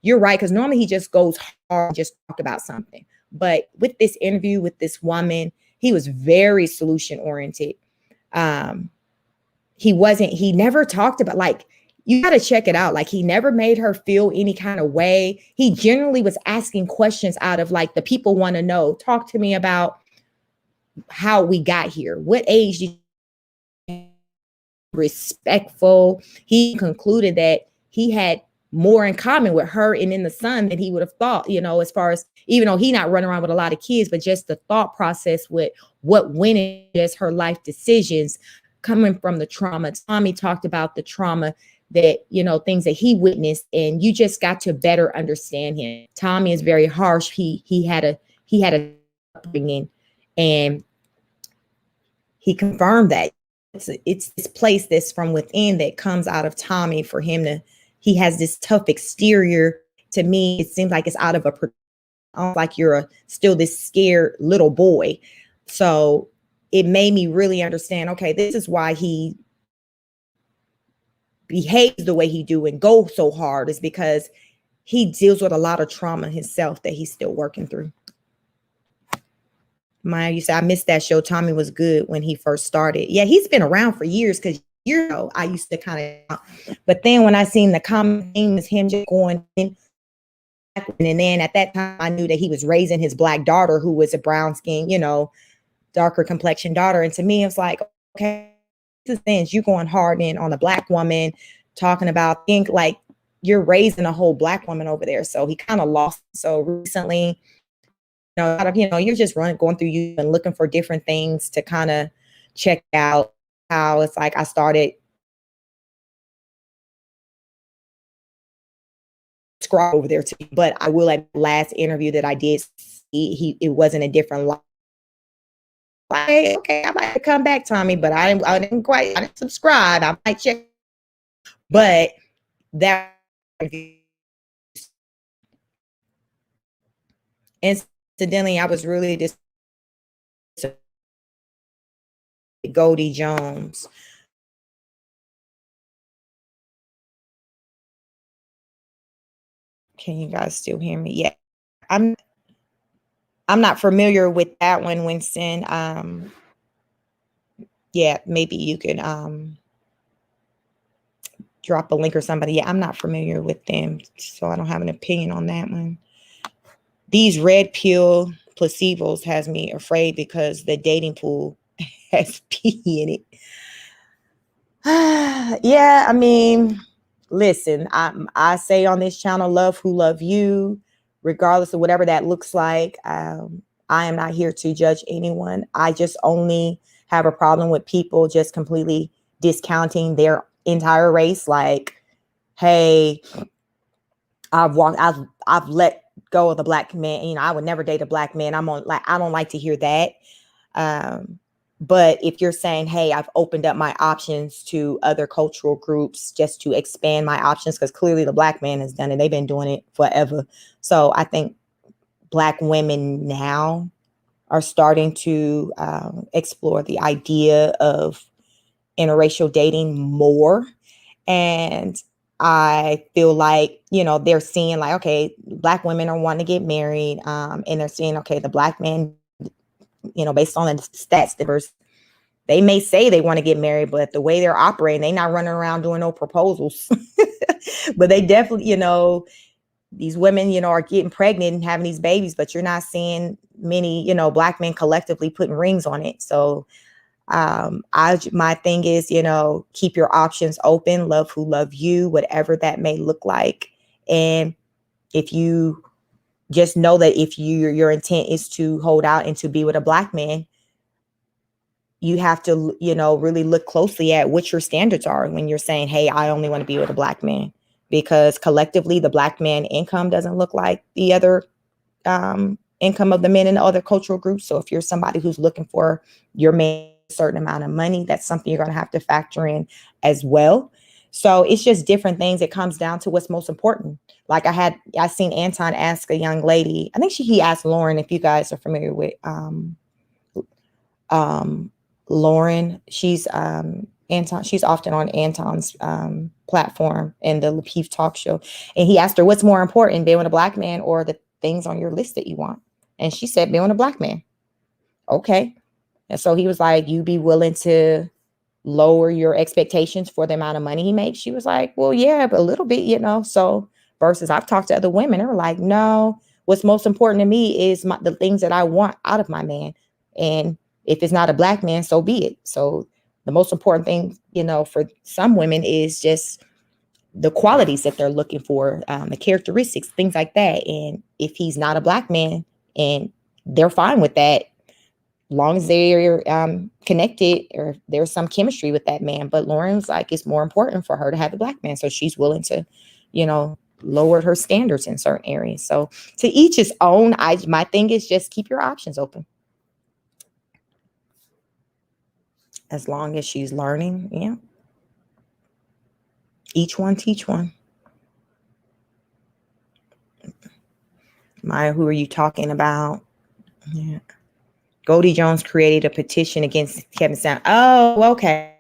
You're right, because normally he just goes hard, just talk about something. But with this interview with this woman, he was very solution oriented. He never talked about, like, you got to check it out. Like, he never made her feel any kind of way. He generally was asking questions out of like, the people want to know, talk to me about how we got here. What age did you respectful? He concluded that he had more in common with her and in the son than he would have thought, as far as, even though he not running around with a lot of kids, but just the thought process with what went into her life decisions coming from the trauma. Tommy talked about the trauma that, things that he witnessed, and you just got to better understand him. Tommy is very harsh. He had a upbringing, and he confirmed that. it's this place that's from within that comes out of Tommy for him to, he has this tough exterior. To me, it seems like it's out of like you're still this scared little boy. So it made me really understand, okay, this is why he behaves the way he do and go so hard, is because he deals with a lot of trauma himself that he's still working through. Maya, you said, I missed that show. Tommy was good when he first started. Yeah, he's been around for years, because I used to kind of, but then when I seen the common theme is him just going in, and then at that time I knew that he was raising his black daughter, who was a brown skin, darker complexion daughter. And to me, it's like, okay, this is things you going hard in on a black woman, talking about think like you're raising a whole black woman over there. So he kind of lost. So recently, you're just going through you and looking for different things to kind of check out. How it's like I started scroll over there too, but I will, at the last interview that I did see, it wasn't a different life. Okay, I might come back, Tommy, but I didn't subscribe. I might check, but that incidentally, I was really just Goldie Jones. Can you guys still hear me? Yeah, I'm not familiar with that one, Winston. Yeah, maybe you can drop a link or somebody. Yeah, I'm not familiar with them, so I don't have an opinion on that one. These red pill placebos has me afraid because the dating pool has pee in it. Yeah, I mean, listen, I say on this channel, love who love you, regardless of whatever that looks like. I am not here to judge anyone. I just only have a problem with people just completely discounting their entire race. Like, hey, I've let go of the black man. I would never date a black man. I don't like to hear that. But if you're saying, hey, I've opened up my options to other cultural groups just to expand my options, because clearly the black man has done it. They've been doing it forever. So I think black women now are starting to explore the idea of interracial dating more. And I feel like, they're seeing like, okay, black women are wanting to get married. And they're seeing, okay, the black man, based on the stats, they may say they want to get married, but the way they're operating, they're not running around doing no proposals. But they definitely, these women, are getting pregnant and having these babies, but you're not seeing many, black men collectively putting rings on it. So my thing is, keep your options open, love who love you, whatever that may look like. And if you just know that if your intent is to hold out and to be with a black man, you have to, really look closely at what your standards are when you're saying, hey, I only want to be with a black man, because collectively the black man income doesn't look like the other income of the men in the other cultural groups. So if you're somebody who's looking for your man a certain amount of money, that's something you're going to have to factor in as well. So it's just different things. It comes down to what's most important. Like I seen Anton ask a young lady, I think he asked Lauren, if you guys are familiar with Lauren. She's Anton, she's often on Anton's platform in the Lapeef talk show. And he asked her, what's more important, being with a black man or the things on your list that you want? And she said, being with a black man. Okay. And so he was like, you be willing to lower your expectations for the amount of money he makes? She was like, well, yeah, but a little bit, so versus I've talked to other women, they're like, no, what's most important to me is the things that I want out of my man. And if it's not a black man, so be it. So the most important thing, for some women is just the qualities that they're looking for, the characteristics, things like that. And if he's not a black man, and they're fine with that, long as they're connected or there's some chemistry with that man. But Lauren's like, it's more important for her to have a black man. So she's willing to, lower her standards in certain areas. So to each his own. My thing is just keep your options open. as long as she's learning. Yeah. Each one teach one. Maya, who are you talking about? Yeah. Goldie Jones created a petition against Kevin Samuels. Oh, okay.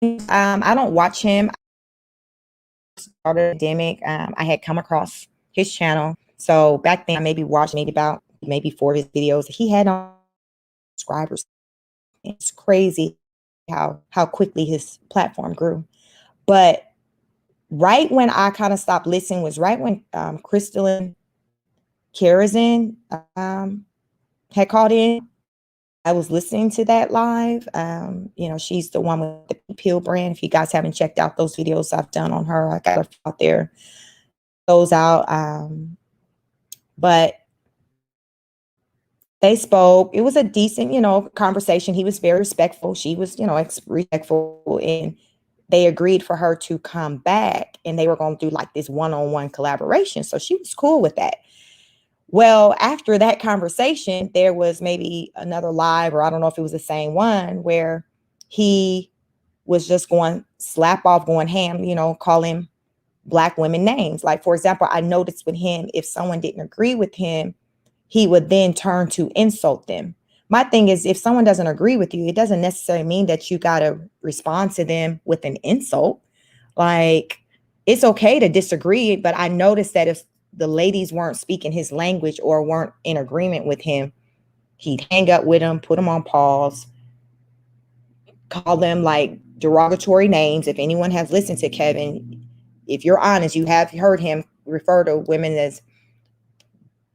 I don't watch him. Started the pandemic. I had come across his channel. So back then I maybe watched maybe 4 of his videos. He had no subscribers. It's crazy how quickly his platform grew. But right when I kind of stopped listening was right when Crystalline Karazin had called in. I was listening to that live. She's the one with the Peel brand. If you guys haven't checked out those videos I've done on her, I got her out there. Those out. But they spoke. It was a decent, conversation. He was very respectful. She was, respectful, and they agreed for her to come back, and they were going to do like this one-on-one collaboration. So she was cool with that. Well, after that conversation, there was maybe another live, or I don't know if it was the same one, where he was just going ham, calling Black women names. Like, for example, I noticed with him, if someone didn't agree with him, he would then turn to insult them. My thing is, if someone doesn't agree with you, it doesn't necessarily mean that you got to respond to them with an insult. Like, it's okay to disagree, but I noticed that if the ladies weren't speaking his language or weren't in agreement with him, he'd hang up with them, put them on pause, call them like derogatory names. If anyone has listened to Kevin, if you're honest, you have heard him refer to women as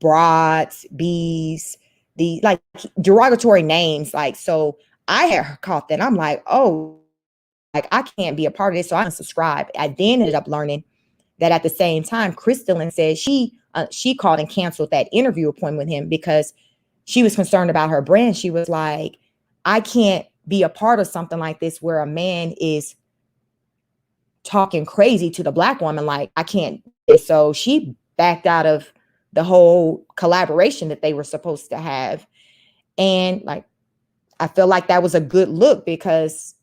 broads, bees, the like derogatory names. Like, so I had caught that. I'm like, oh, like I can't be a part of this. So I unsubscribed. I then ended up learning that at the same time, Crystalline said she called and canceled that interview appointment with him because she was concerned about her brand. She was like, I can't be a part of something like this where a man is talking crazy to the Black woman. Like, I can't. So she backed out of the whole collaboration that they were supposed to have. And like, I feel like that was a good look, because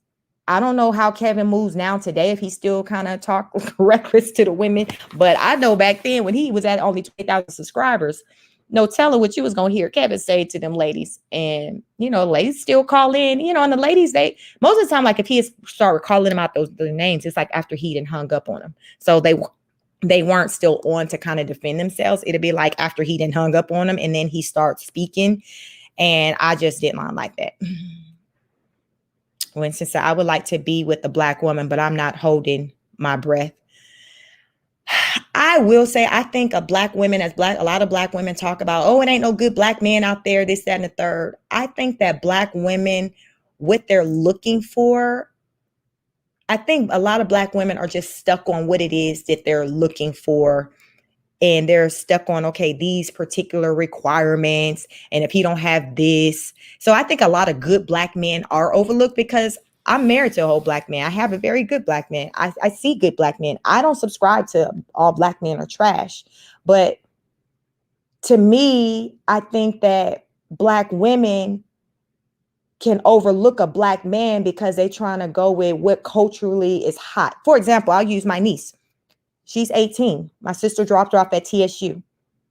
I don't know how Kevin moves now today, if he still kind of talk reckless to the women. But I know back then when he was at only 20,000 subscribers, no telling what you was going to hear Kevin say to them ladies. And, ladies still call in, and the ladies, they, most of the time, like if he started calling them out the names, it's like after he done hung up on them. So they weren't still on to kind of defend themselves. It'd be like after he done hung up on them and then he starts speaking. And I just did not like that. Winston said, I would like to be with a Black woman, but I'm not holding my breath. I will say, I think a lot of Black women talk about, oh, it ain't no good Black men out there, this, that, and the third. I think that Black women, what they're looking for, I think a lot of Black women are just stuck on what it is that they're looking for. And they're stuck on, okay, these particular requirements. And if you don't have this. So I think a lot of good Black men are overlooked, because I'm married to a whole Black man. I have a very good Black man. I see good Black men. I don't subscribe to all Black men are trash. But to me, I think that Black women can overlook a Black man because they're trying to go with what culturally is hot. For example, I'll use my niece. She's 18. My sister dropped her off at TSU.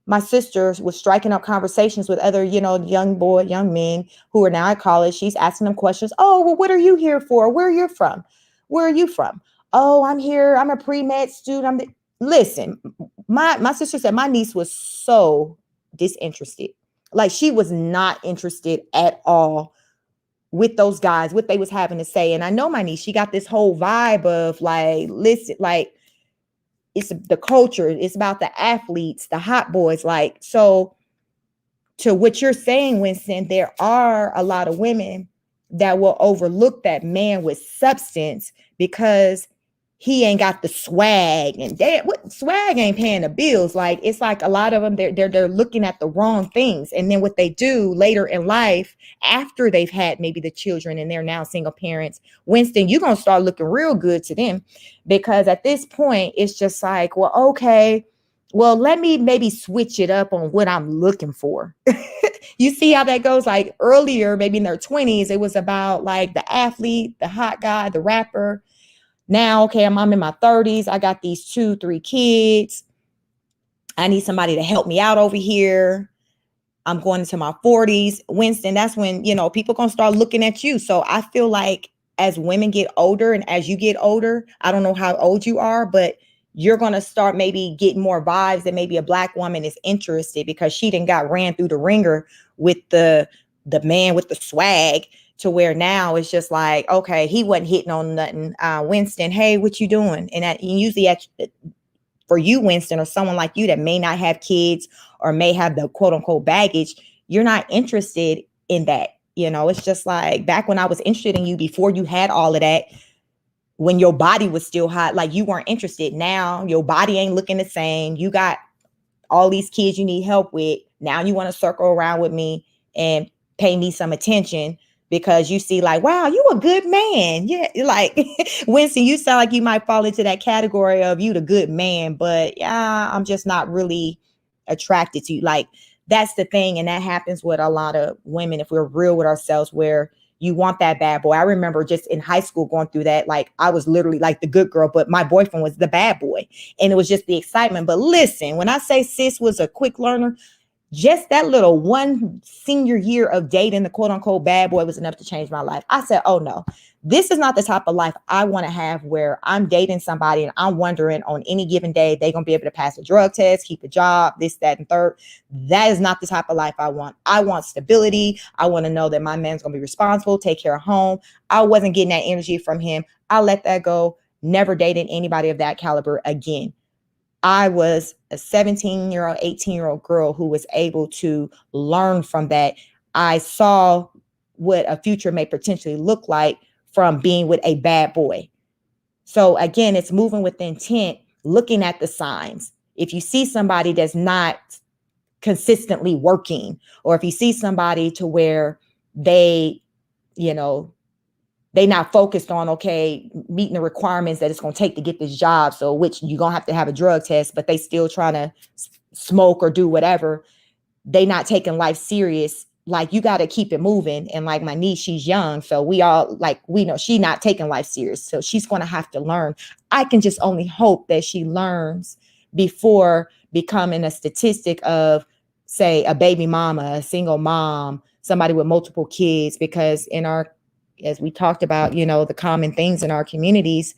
My sister was striking up conversations with other, young men who are now at college. She's asking them questions. Oh, well, what are you here for? Where are you from? Where are you from? Oh, I'm here. I'm a pre-med student. Listen, my sister said my niece was so disinterested. Like, she was not interested at all with those guys, what they was having to say. And I know my niece, she got this whole vibe of like, listen, like, it's the culture. It's about the athletes, the hot boys. Like, so to what you're saying, Winston, there are a lot of women that will overlook that man with substance because he ain't got the swag, and what swag ain't paying the bills. Like, it's like a lot of them, they're looking at the wrong things. And then what they do later in life, after they've had maybe the children and they're now single parents, Winston, you're going to start looking real good to them, because at this point, it's just like, well, okay, well, let me maybe switch it up on what I'm looking for. You see how that goes? Like earlier, maybe in their 20s, it was about like the athlete, the hot guy, the rapper. Now, okay, I'm in my 30s. I got these 2, 3 kids. I need somebody to help me out over here. I'm going into my 40s. Winston, that's when, people gonna start looking at you. So I feel like as women get older and as you get older, I don't know how old you are, but you're gonna start maybe getting more vibes that maybe a Black woman is interested because she done got ran through the ringer with the man with the swag, to where now it's just like, okay, he wasn't hitting on nothing. Winston, hey, what you doing? And usually for you, Winston, or someone like you that may not have kids or may have the quote unquote baggage, you're not interested in that. It's just like back when I was interested in you before you had all of that, when your body was still hot, like you weren't interested. Now your body ain't looking the same. You got all these kids you need help with. Now you want to circle around with me and pay me some attention because you see like, wow, you a good man. Yeah. Like Winston, you sound like you might fall into that category of you the good man, but yeah, I'm just not really attracted to you. Like that's the thing. And that happens with a lot of women, if we're real with ourselves, where you want that bad boy. I remember just in high school going through that. Like I was literally like the good girl, but my boyfriend was the bad boy. And it was just the excitement. But listen, when I say sis was a quick learner, just that little one senior year of dating the quote unquote bad boy was enough to change my life. I said, oh no, this is not the type of life I want to have, where I'm dating somebody and I'm wondering on any given day, they're going to be able to pass a drug test, keep a job, this, that, and third. That is not the type of life I want. I want stability. I want to know that my man's going to be responsible, take care of home. I wasn't getting that energy from him. I let that go. Never dated anybody of that caliber again. I was a 17-year-old, 18-year-old girl who was able to learn from that. I saw what a future may potentially look like from being with a bad boy. So again, it's moving with intent, looking at the signs. If you see somebody that's not consistently working, or if you see somebody to where they not focused on, okay, meeting the requirements that it's going to take to get this job. So which you're going to have a drug test, but they still trying to smoke or do whatever. They not taking life serious. Like you got to keep it moving. And like my niece, she's young. So we know she not taking life serious. So she's going to have to learn. I can just only hope that she learns before becoming a statistic of, say, a baby mama, a single mom, somebody with multiple kids, because as we talked about, the common things in our communities,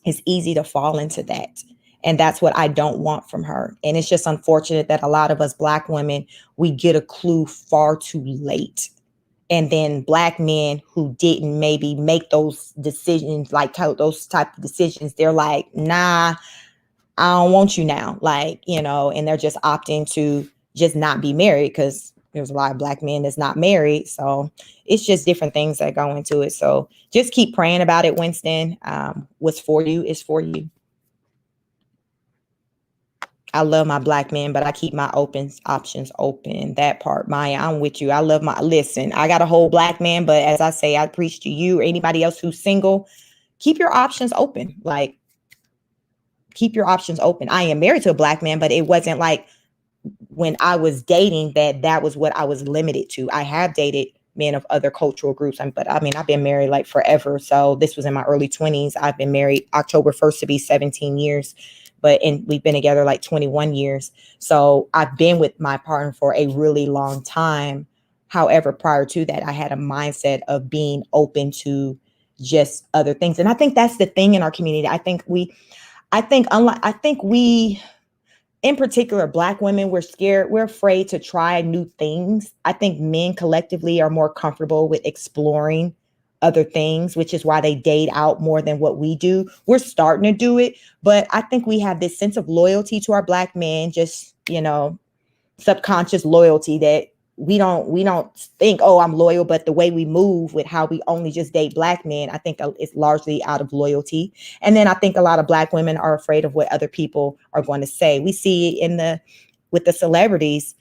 it's easy to fall into that. And that's what I don't want from her. And it's just unfortunate that a lot of us Black women, we get a clue far too late. And then Black men who didn't maybe make those decisions, like those type of decisions, they're like, nah, I don't want you now. Like, and they're just opting to just not be married, because there's a lot of Black men that's not married. So it's just different things that go into it. So just keep praying about it, Winston. What's for you is for you. I love my Black men, but I keep my options open. That part, Maya, I'm with you. I love listen, I got a whole Black man, but as I say, I preach to you or anybody else who's single, keep your options open. Like, keep your options open. I am married to a Black man, but it wasn't like when I was dating that was what I was limited to. I have dated men of other cultural groups, but I mean, I've been married like forever. So this was in my early 20s. I've been married October 1st to be 17 years, and we've been together like 21 years. So I've been with my partner for a really long time. However, prior to that, I had a mindset of being open to just other things. And I think that's the thing in our community. I think we, in particular, Black women, we're scared. We're afraid to try new things. I think men collectively are more comfortable with exploring other things, which is why they date out more than what we do. We're starting to do it, but I think we have this sense of loyalty to our Black men, just, subconscious loyalty that we don't think, oh, I'm loyal, but the way we move with how we only just date Black men, I think it's largely out of loyalty. And then I think a lot of Black women are afraid of what other people are going to say. We see with the celebrities,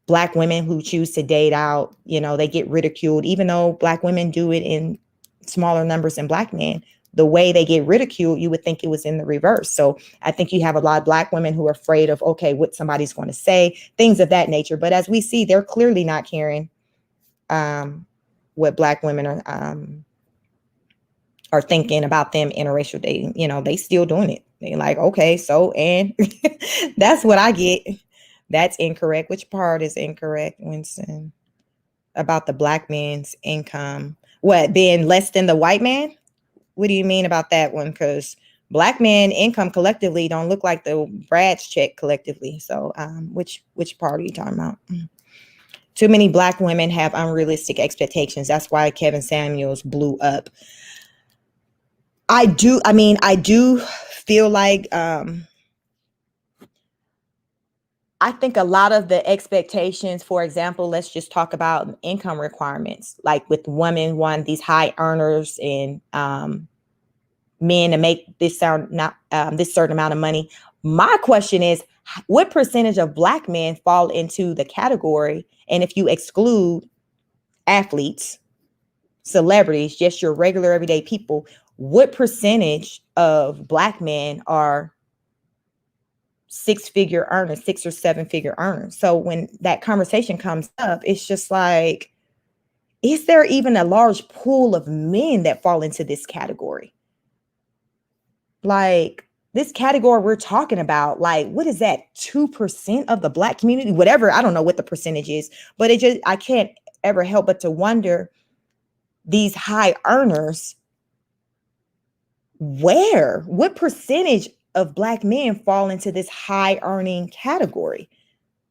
Black women who choose to date out, they get ridiculed, even though Black women do it in smaller numbers than Black men. the way they get ridiculed, you would think it was in the reverse. So I think you have a lot of Black women who are afraid of, okay, what somebody's going to say, things of that nature. But as we see, they're clearly not caring what Black women are thinking about them interracial dating. You know, they still doing it. They like, okay, so, and that's what I get. That's incorrect. Which part is incorrect, Winston? About the Black man's income, what, being less than the white man? What do you mean about that one? Because Black men income collectively don't look like the Brad's check collectively. So which part are you talking about? Too many Black women have unrealistic expectations. That's why Kevin Samuels blew up. I do feel like I think a lot of the expectations, for example, let's just talk about income requirements, like with women want these high earners and men to make this certain amount of money. My question is, what percentage of Black men fall into the category? And if you exclude athletes, celebrities, just your regular everyday people, what percentage of Black men are 6-figure earners, 6 or 7-figure earners? So when that conversation comes up, it's just like, is there even a large pool of men that fall into this category? Like this category we're talking about, like, what is that? 2% of the Black community, whatever. I don't know what the percentage is, but I can't ever help but to wonder, these high earners, what percentage of Black men fall into this high earning category?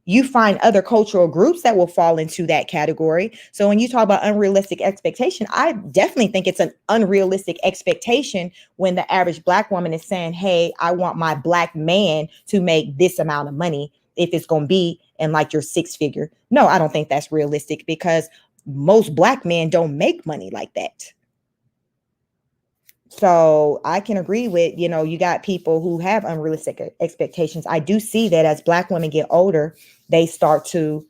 You find other cultural groups that will fall into that category. So when you talk about unrealistic expectation, I definitely think it's an unrealistic expectation when the average Black woman is saying, hey, I want my Black man to make this amount of money if it's going to be in like your 6-figure. No, I don't think that's realistic, because most Black men don't make money like that. So I can agree with, you got people who have unrealistic expectations. I do see that as Black women get older, they start to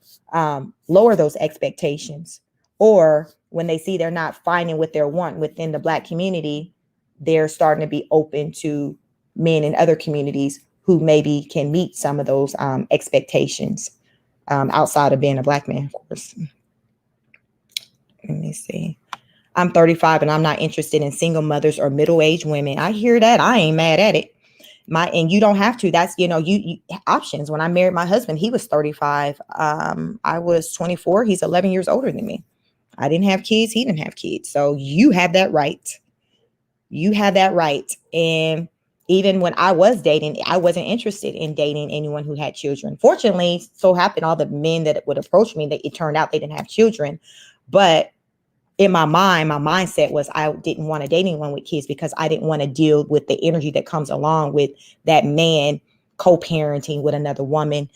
lower those expectations. Or when they see they're not finding what they want within the Black community, they're starting to be open to men in other communities who maybe can meet some of those expectations outside of being a Black man, of course. Let me see. I'm 35 and I'm not interested in single mothers or middle-aged women. I hear that. I ain't mad at it. And you don't have to. That's, you options. When I married my husband, he was 35. I was 24. He's 11 years older than me. I didn't have kids. He didn't have kids. So you have that right. You have that right. And even when I was dating, I wasn't interested in dating anyone who had children. Fortunately, so happened all the men that would approach me, that it turned out they didn't have children. But in my mind, my mindset was I didn't want to date anyone with kids, because I didn't want to deal with the energy that comes along with that man co-parenting with another woman.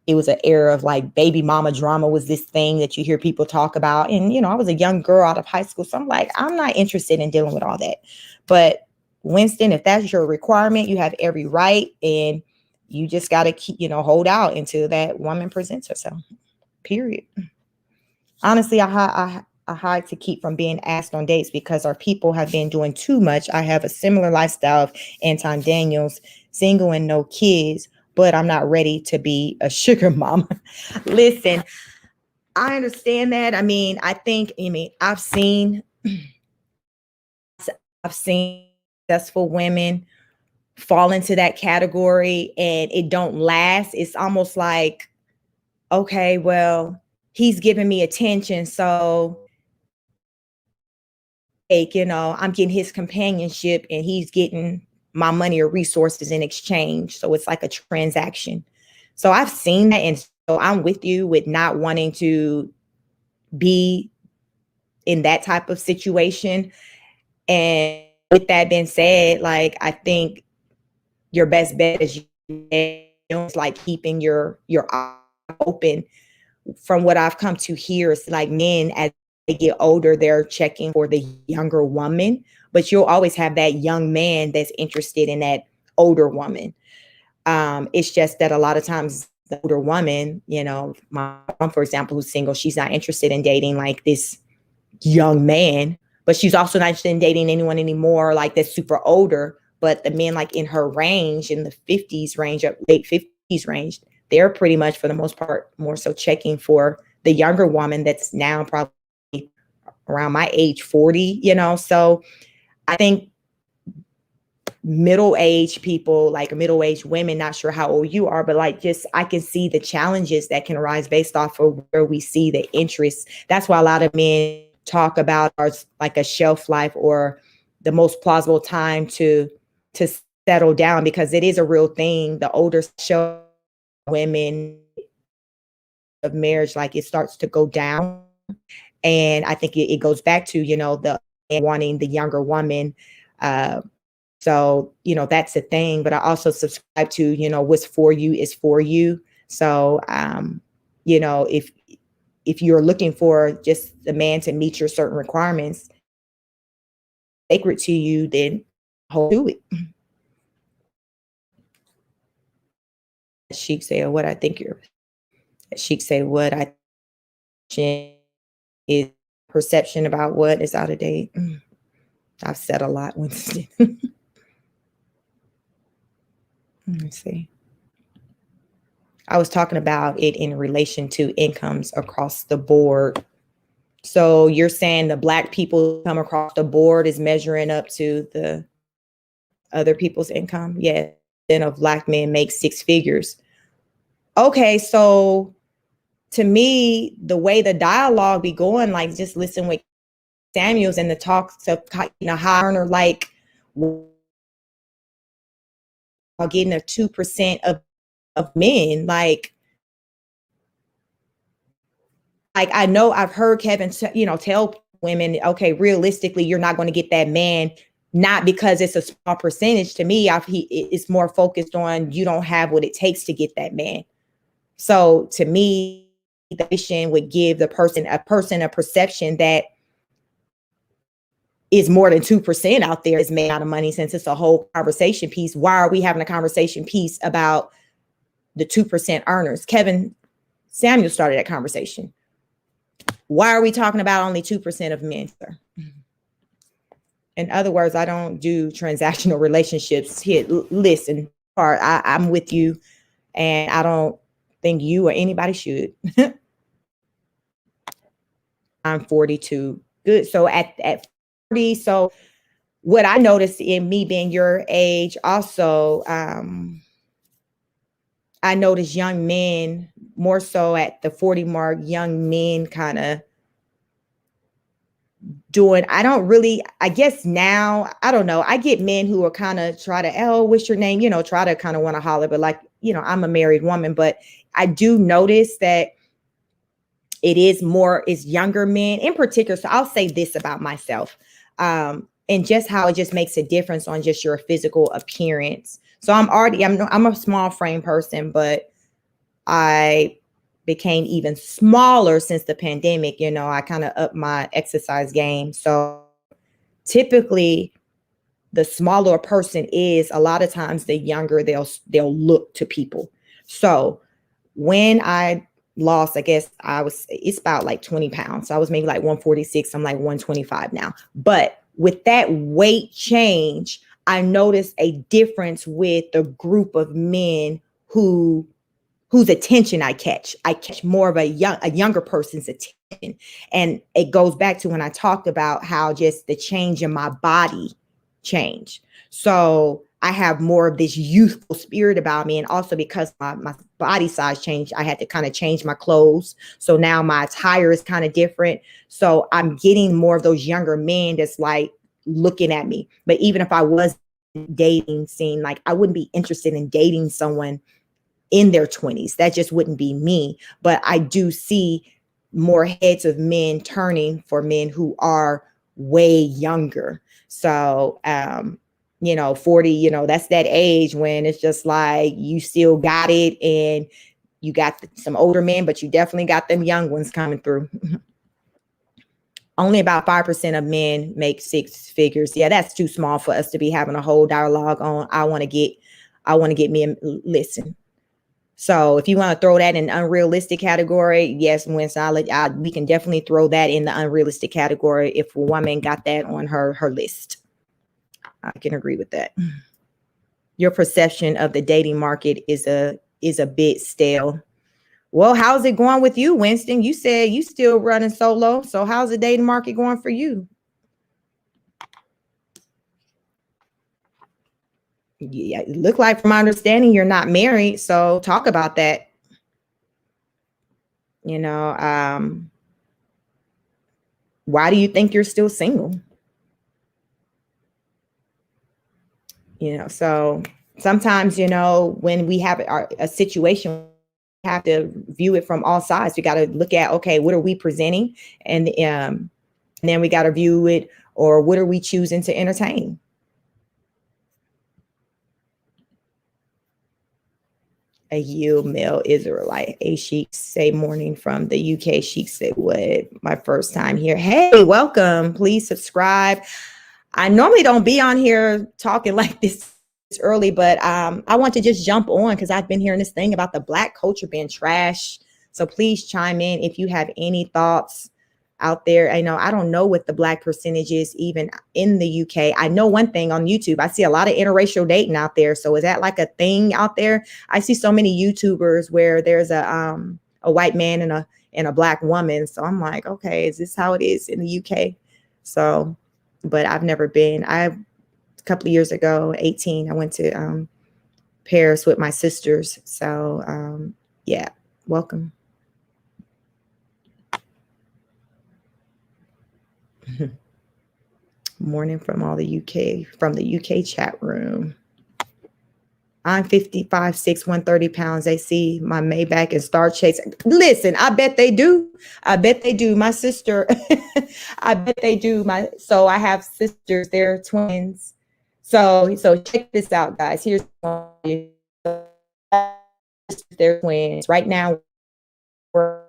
It was an era of like baby mama drama was this thing that you hear people talk about. And, I was a young girl out of high school. So I'm like, I'm not interested in dealing with all that. But Winston, if that's your requirement, you have every right. And you just got to keep, hold out until that woman presents herself. Period. Honestly, I hide to keep from being asked on dates because our people have been doing too much. I have a similar lifestyle of Anton Daniels, single and no kids, but I'm not ready to be a sugar mama. Listen, I understand that. I've seen successful women fall into that category and it don't last. It's almost like, okay, well, he's giving me attention, so I'm getting his companionship and he's getting my money or resources in exchange. So it's like a transaction. So I've seen that. And so I'm with you with not wanting to be in that type of situation. And with that being said, like, I think your best bet is like keeping your eye open. From what I've come to hear, it's like men, as they get older, they're checking for the younger woman, but you'll always have that young man that's interested in that older woman. It's just that a lot of times the older woman, my mom, for example, who's single, she's not interested in dating like this young man, but she's also not interested in dating anyone anymore, like that's super older. But the men like in her range, in the 50s range, up late 50s range, they're pretty much for the most part more so checking for the younger woman that's now probably around my age, 40, So I think middle-aged people, like middle-aged women, not sure how old you are, but like just I can see the challenges that can arise based off of where we see the interest. That's why a lot of men talk about ours like a shelf life or the most plausible time to settle down, because it is a real thing. The older show women of marriage, like it starts to go down. And I think it goes back to, the wanting the younger woman. So, that's the thing. But I also subscribe to, what's for you is for you. So, if you're looking for just the man to meet your certain requirements, sacred to you, then hold to it. Sheik say, what I think you're, Sheik say, what I is perception about what is out of date. I've said a lot, Winston. Let's see. I was talking about it in relation to incomes across the board. So you're saying the Black people come across the board is measuring up to the other people's income? Yeah. Then of Black men make six figures. Okay, so to me, the way the dialogue be going, like just listen with Samuels and the talks of, high earner, like getting a 2% of men, like I know I've heard Kevin, tell women, okay, realistically, you're not going to get that man, not because it's a small percentage. To me, it's more focused on you don't have what it takes to get that man. So to me, the patient would give the person a perception that is more than 2% out there is made out of money, since it's a whole conversation piece. Why are we having a conversation piece about the 2% earners? Kevin Samuel started that conversation. Why are we talking about only 2% of men, sir? In other words, I don't do transactional relationships. Here, listen, I'm with you, and I don't think you or anybody should. I'm 42. Good. So at 40, so what I noticed in me being your age also, I noticed young men, more so at the 40 mark, young men kind of doing, I guess now, I don't know. I get men who are kind of try to, oh, what's your name? Try to kind of want to holler, but like, I'm a married woman, but I do notice that it is younger men in particular. So I'll say this about myself, and just how it just makes a difference on just your physical appearance. So I'm a small frame person, but I became even smaller since the pandemic. I kind of upped my exercise game. So typically the smaller a person is, a lot of times the younger they'll look to people. So when I lost, I guess it's about like 20 pounds. So I was maybe like 146. I'm like 125 now. But with that weight change, I noticed a difference with the group of men whose attention I catch. I catch more of a younger person's attention. And it goes back to when I talked about how just the change in my body changed. So I have more of this youthful spirit about me. And also because my body size changed, I had to kind of change my clothes. So now my attire is kind of different. So I'm getting more of those younger men that's like looking at me. But even if I was dating scene, like I wouldn't be interested in dating someone in their 20s. That just wouldn't be me. But I do see more heads of men turning for men who are way younger. So, 40, that's that age when it's just like you still got it, and you got some older men, but you definitely got them young ones coming through. Only about 5% of men make six figures. Yeah, that's too small for us to be having a whole dialogue on. I want to get me listen. So if you want to throw that in unrealistic category, yes, Winston, we can definitely throw that in the unrealistic category if a woman got that on her list. I can agree with that. Your perception of the dating market is a bit stale. Well, how's it going with you, Winston? You said you still running solo. So how's the dating market going for you? Yeah, it look like from my understanding, you're not married. So talk about that. You know, why do you think you're still single? You know, so sometimes, you know, when we have a situation, we have to view it from all sides. We got to look at, okay, what are we presenting? And then we got to view it, or what are we choosing to entertain? A yield male Israelite. A Sheik say morning from the UK. Sheik said, what? My first time here. Hey, welcome. Please subscribe. I normally don't be on here talking like this early, but I want to just jump on because I've been hearing this thing about the Black culture being trash. So please chime in if you have any thoughts out there. I know I don't know what the Black percentage is even in the UK. I know one thing on YouTube. I see a lot of interracial dating out there. So is that like a thing out there? I see so many YouTubers where there's a white man and a Black woman. So I'm like, okay, is this how it is in the UK? So, but I've never been. A couple of years ago, 18, I went to Paris with my sisters. So yeah, welcome. Morning from the UK chat room. I'm 55, 6, 130 pounds. They see my Maybach and Star Chase. Listen, I bet they do. I bet they do. My sister, I bet they do. So I have sisters, they're twins. So check this out, guys. Here's they're twins. Right now, we're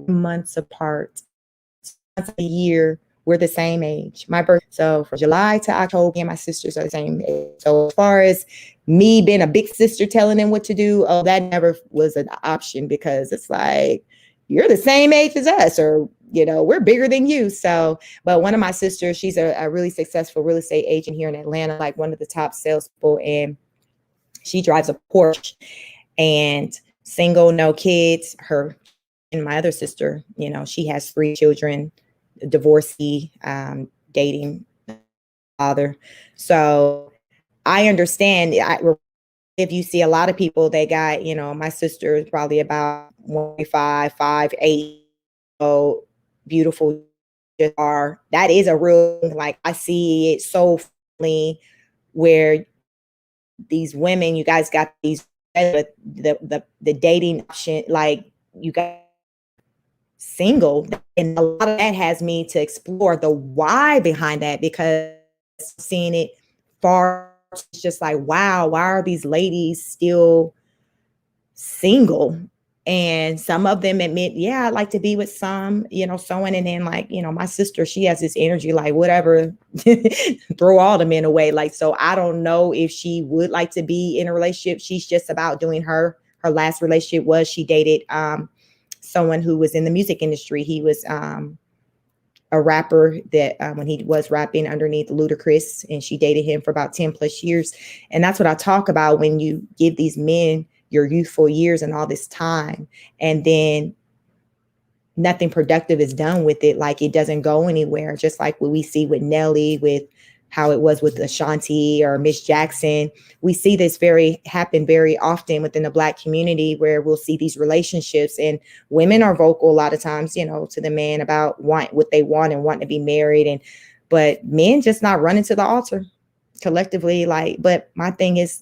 months apart. Once a year, we're the same age. My birth, so from July to October, and my sisters are the same age. So as far as me being a big sister telling them what to do, oh, that never was an option because it's like, you're the same age as us, or, you know, we're bigger than you. So, but one of my sisters, she's a really successful real estate agent here in Atlanta, like one of the top salespeople, and she drives a Porsche, and single, no kids. Her and my other sister, you know, she has 3 children, divorcee, dating father. So I understand. If you see a lot of people, they got, you know, my sister is probably about 1.5, 5'8", so beautiful. That is a real, like, I see it so funny where these women, you guys got these, the dating option, like you got single, and a lot of that has me to explore the why behind that, because seeing it far, it's just like, wow, why are these ladies still single? And some of them admit, yeah, I'd like to be with some, you know, someone. And then, like, you know, my sister, she has this energy, like, whatever, throw all the men away. Like, so I don't know if she would like to be in a relationship. She's just about doing her last relationship was she dated someone who was in the music industry. He was a rapper that when he was rapping underneath Ludacris, and she dated him for about 10 plus years. And that's what I talk about when you give these men your youthful years and all this time, and then nothing productive is done with it. Like, it doesn't go anywhere. Just like what we see with Nelly, with how it was with Ashanti or Miss Jackson. We see this happen very often within the Black community, where we'll see these relationships, and women are vocal a lot of times, you know, to the man about what they want and wanting to be married. But men just not running to the altar collectively. Like, but my thing is,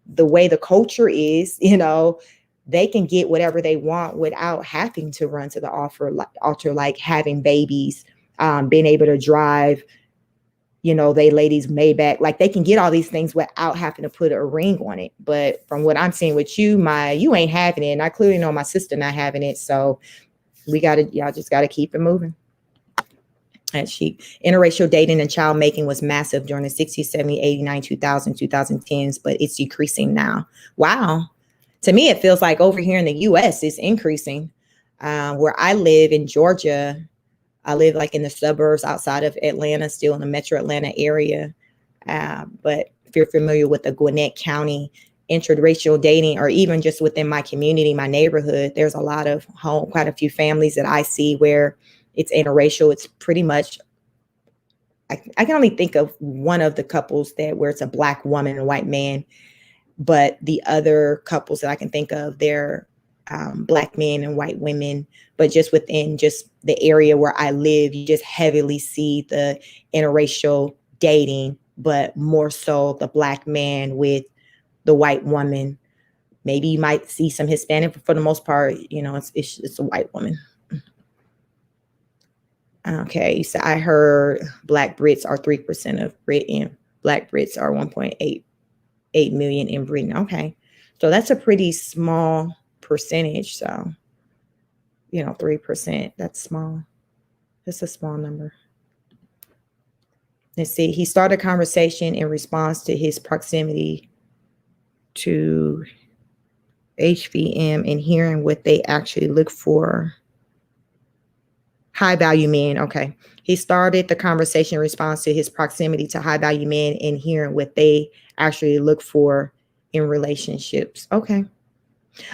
the way the culture is, you know, they can get whatever they want without having to run to the altar, like having babies, being able to drive, you know, they ladies Maybach, like they can get all these things without having to put a ring on it. But from what I'm seeing with you, you ain't having it. And I clearly know my sister not having it. So y'all just gotta keep it moving. And interracial dating and child making was massive during the 60s, 70s, 89, 2000, 2010s, but it's decreasing now. Wow. To me, it feels like over here in the US it's increasing. Where I live in Georgia, I live like in the suburbs outside of Atlanta, still in the metro Atlanta area. But if you're familiar with the Gwinnett County interracial dating, or even just within my community, my neighborhood, there's a lot of quite a few families that I see where it's interracial. It's pretty much, I can only think of one of the couples that where it's a Black woman and a white man, but the other couples that I can think of, they're Black men and white women. But just within just the area where I live, you just heavily see the interracial dating, but more so the Black man with the white woman. Maybe you might see some Hispanic, but for the most part, it's a white woman. Okay, so I heard Black Brits are 3% of Britain. Black Brits are 1.88 million in Britain. Okay, so that's a pretty small percentage. So, 3%, that's small. That's a small number. Let's see. He started a conversation in response to his proximity to HVM and hearing what they actually look for. High value men. Okay. He started the conversation in response to his proximity to high value men and hearing what they actually look for in relationships. Okay.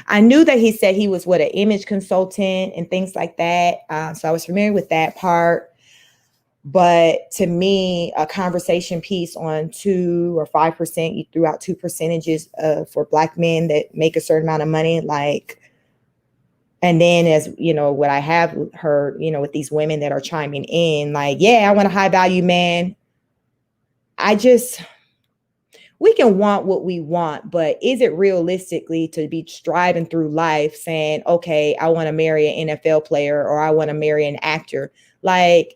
I knew that he said he was an image consultant and things like that. So I was familiar with that part. But to me, a conversation piece on 2 or 5%, you threw out 2 percentages for Black men that make a certain amount of money, and then as what I have heard, with these women that are chiming in, yeah, I want a high value man. We can want what we want, but is it realistically to be striving through life saying, okay, I want to marry an NFL player or I want to marry an actor?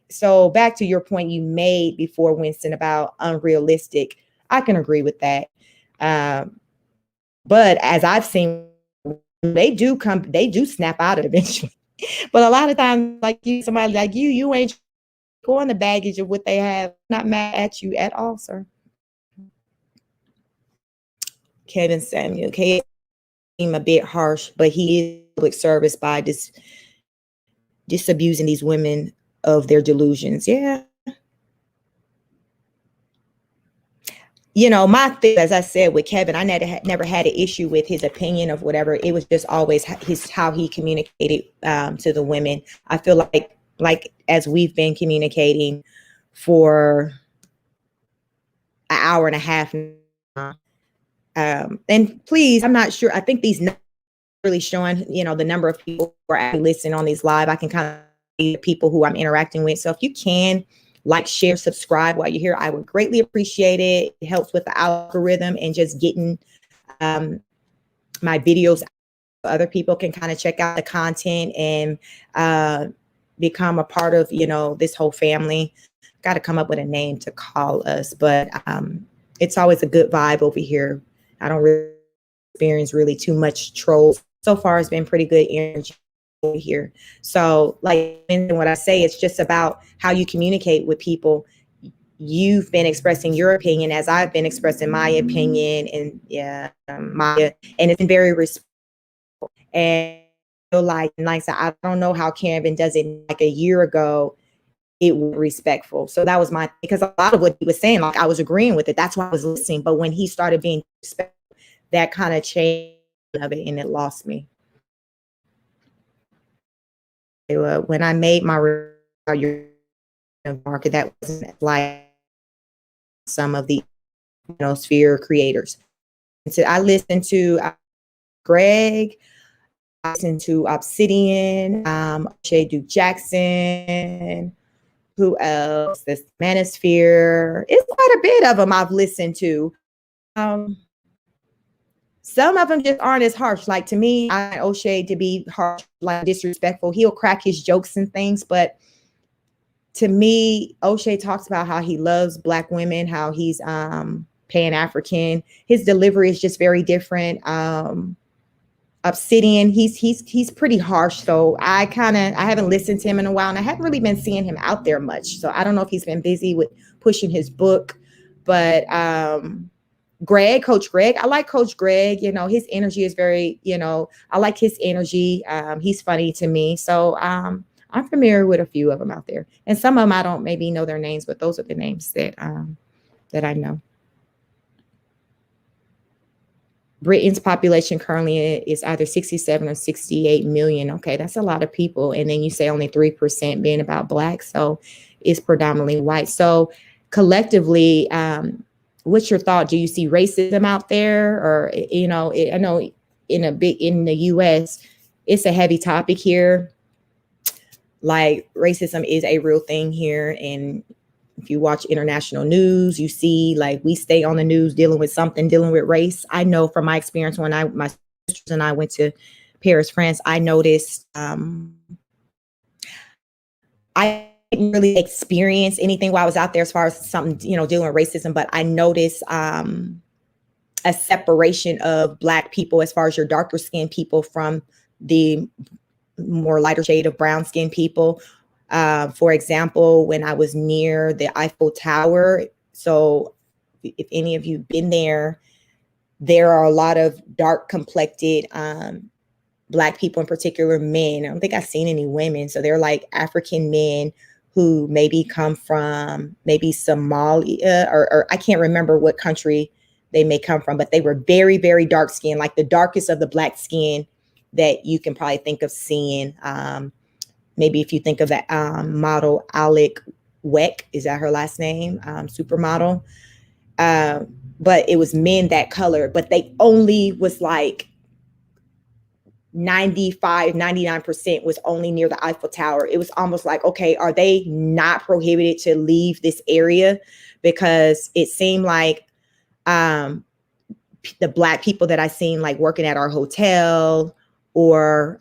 So back to your point you made before, Winston, about unrealistic. I can agree with that. But as I've seen, they do snap out of it eventually. But a lot of times, somebody like you ain't going the baggage of what they have. Not mad at you at all, sir. Kevin Samuel. He seem a bit harsh, but he is public service by disabusing these women of their delusions. Yeah. My thing, as I said with Kevin, I never had an issue with his opinion of whatever. It was just always how he communicated to the women. I feel like as we've been communicating for an hour and a half now, and please, I'm not sure. I think these numbers really showing, the number of people who are actually listening on these live. I can kind of see the people who I'm interacting with. So if you can share, subscribe while you're here, I would greatly appreciate it. It helps with the algorithm and just getting my videos so other people can kind of check out the content and become a part of, this whole family. Got to come up with a name to call us, but it's always a good vibe over here. I don't really experience really too much trolls. So far, it's been pretty good energy over here. So what I say, it's just about how you communicate with people. You've been expressing your opinion as I've been expressing my opinion, and and it's been very respectful. And I don't know how Kevin does it. A year ago, it was respectful. So that was because a lot of what he was saying, I was agreeing with it. That's why I was listening. But when he started being respectful, that kind of changed of it, and it lost me. When I made my market, that wasn't like some of the sphere creators. And so I listened to Greg, I listened to Obsidian, Shay Duke Jackson. Who else? This Manosphere. It's quite a bit of them I've listened to. Some of them just aren't as harsh. To me, I find O'Shea to be harsh, disrespectful. He'll crack his jokes and things, but to me, O'Shea talks about how he loves Black women, how he's Pan-African. His delivery is just very different. Obsidian, he's pretty harsh. So I haven't listened to him in a while, and I haven't really been seeing him out there much. So I don't know if he's been busy with pushing his book, but Coach Greg. I like Coach Greg. You know, his energy is very, I like his energy. He's funny to me. So I'm familiar with a few of them out there. And some of them I don't maybe know their names, but those are the names that I know. Britain's population currently is either 67 or 68 million. Okay, that's a lot of people. And then you say only 3% being about Black. So it's predominantly white. So collectively, what's your thought? Do you see racism out there? Or, I know in the US, it's a heavy topic here. Like racism is a real thing here. And if you watch international news, you see like we stay on the news dealing with race. I know from my experience when my sisters and I went to Paris, France, I noticed I didn't really experience anything while I was out there as far as something, dealing with racism, but I noticed a separation of Black people as far as your darker skinned people from the more lighter shade of brown skinned people. For example, when I was near the Eiffel Tower, so if any of you been there are a lot of dark complected Black people, in particular men. I don't think I've seen any women. So they're like African men who maybe come from maybe Somalia or I can't remember what country they may come from, but they were very, very dark skinned, like the darkest of the Black skin that you can probably think of seeing. Maybe if you think of that model, Alec Weck, is that her last name? Supermodel. But it was men that color, but they only was like 95, 99% was only near the Eiffel Tower. It was almost like, okay, are they not prohibited to leave this area? Because it seemed like the Black people that I seen like working at our hotel or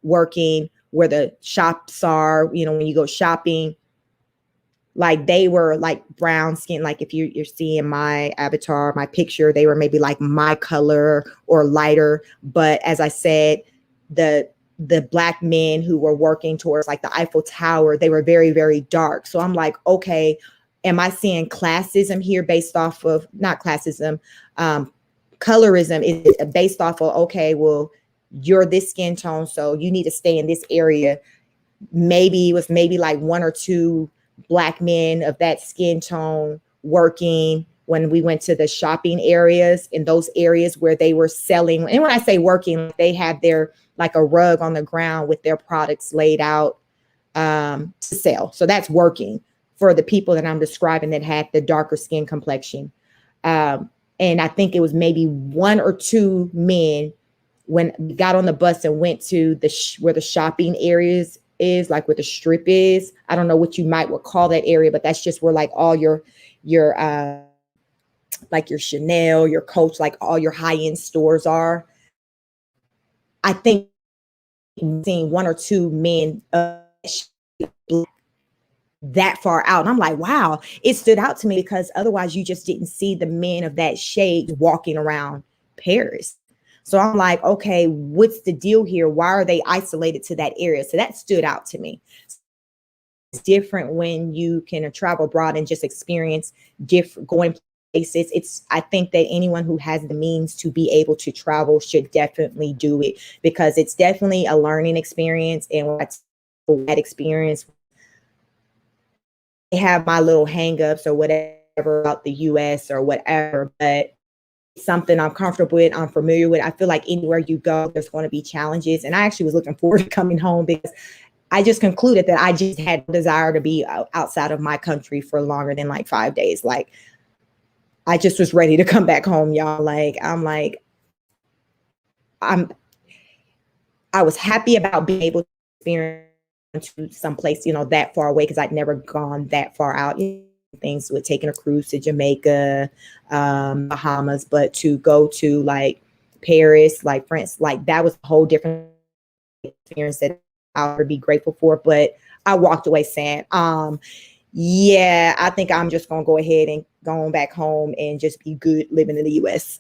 working where the shops are, when you go shopping, like they were like brown skin. Like if you're seeing my avatar, my picture, they were maybe like my color or lighter. But as I said, the Black men who were working towards like the Eiffel Tower, they were very, very dark. So I'm like, okay, am I seeing classism here based off of, not classism, colorism is based off of, okay, well, you're this skin tone, so you need to stay in this area. Maybe it was like one or two Black men of that skin tone working when we went to the shopping areas, in those areas where they were selling. And when I say working, they had their like a rug on the ground with their products laid out to sell. So that's working for the people that I'm describing that had the darker skin complexion. And I think it was maybe one or two men when we got on the bus and went to where the shopping areas is, like where the strip is. I don't know what you might call that area, but that's just where like all your like your Chanel, your Coach, like all your high-end stores are. I think seeing one or two men that far out. And I'm like, wow, it stood out to me because otherwise you just didn't see the men of that shade walking around Paris. So I'm like, okay, what's the deal here? Why are they isolated to that area? So that stood out to me. It's different when you can travel abroad and just experience different going places. I think that anyone who has the means to be able to travel should definitely do it, because it's definitely a learning experience. And that experience, I have my little hangups or whatever about the US or whatever, but something I'm comfortable with, I'm familiar with. I feel like anywhere you go, there's going to be challenges. And I actually was looking forward to coming home because I just concluded that I just had a desire to be outside of my country for longer than like 5 days. Like I just was ready to come back home, y'all. I was happy about being able to experience to someplace, that far away, because I'd never gone that far out. Things with taking a cruise to Jamaica, Bahamas, but to go to like Paris, like France, like that was a whole different experience that I would be grateful for. But I walked away saying, yeah, I think I'm just gonna go ahead and go on back home and just be good living in the US.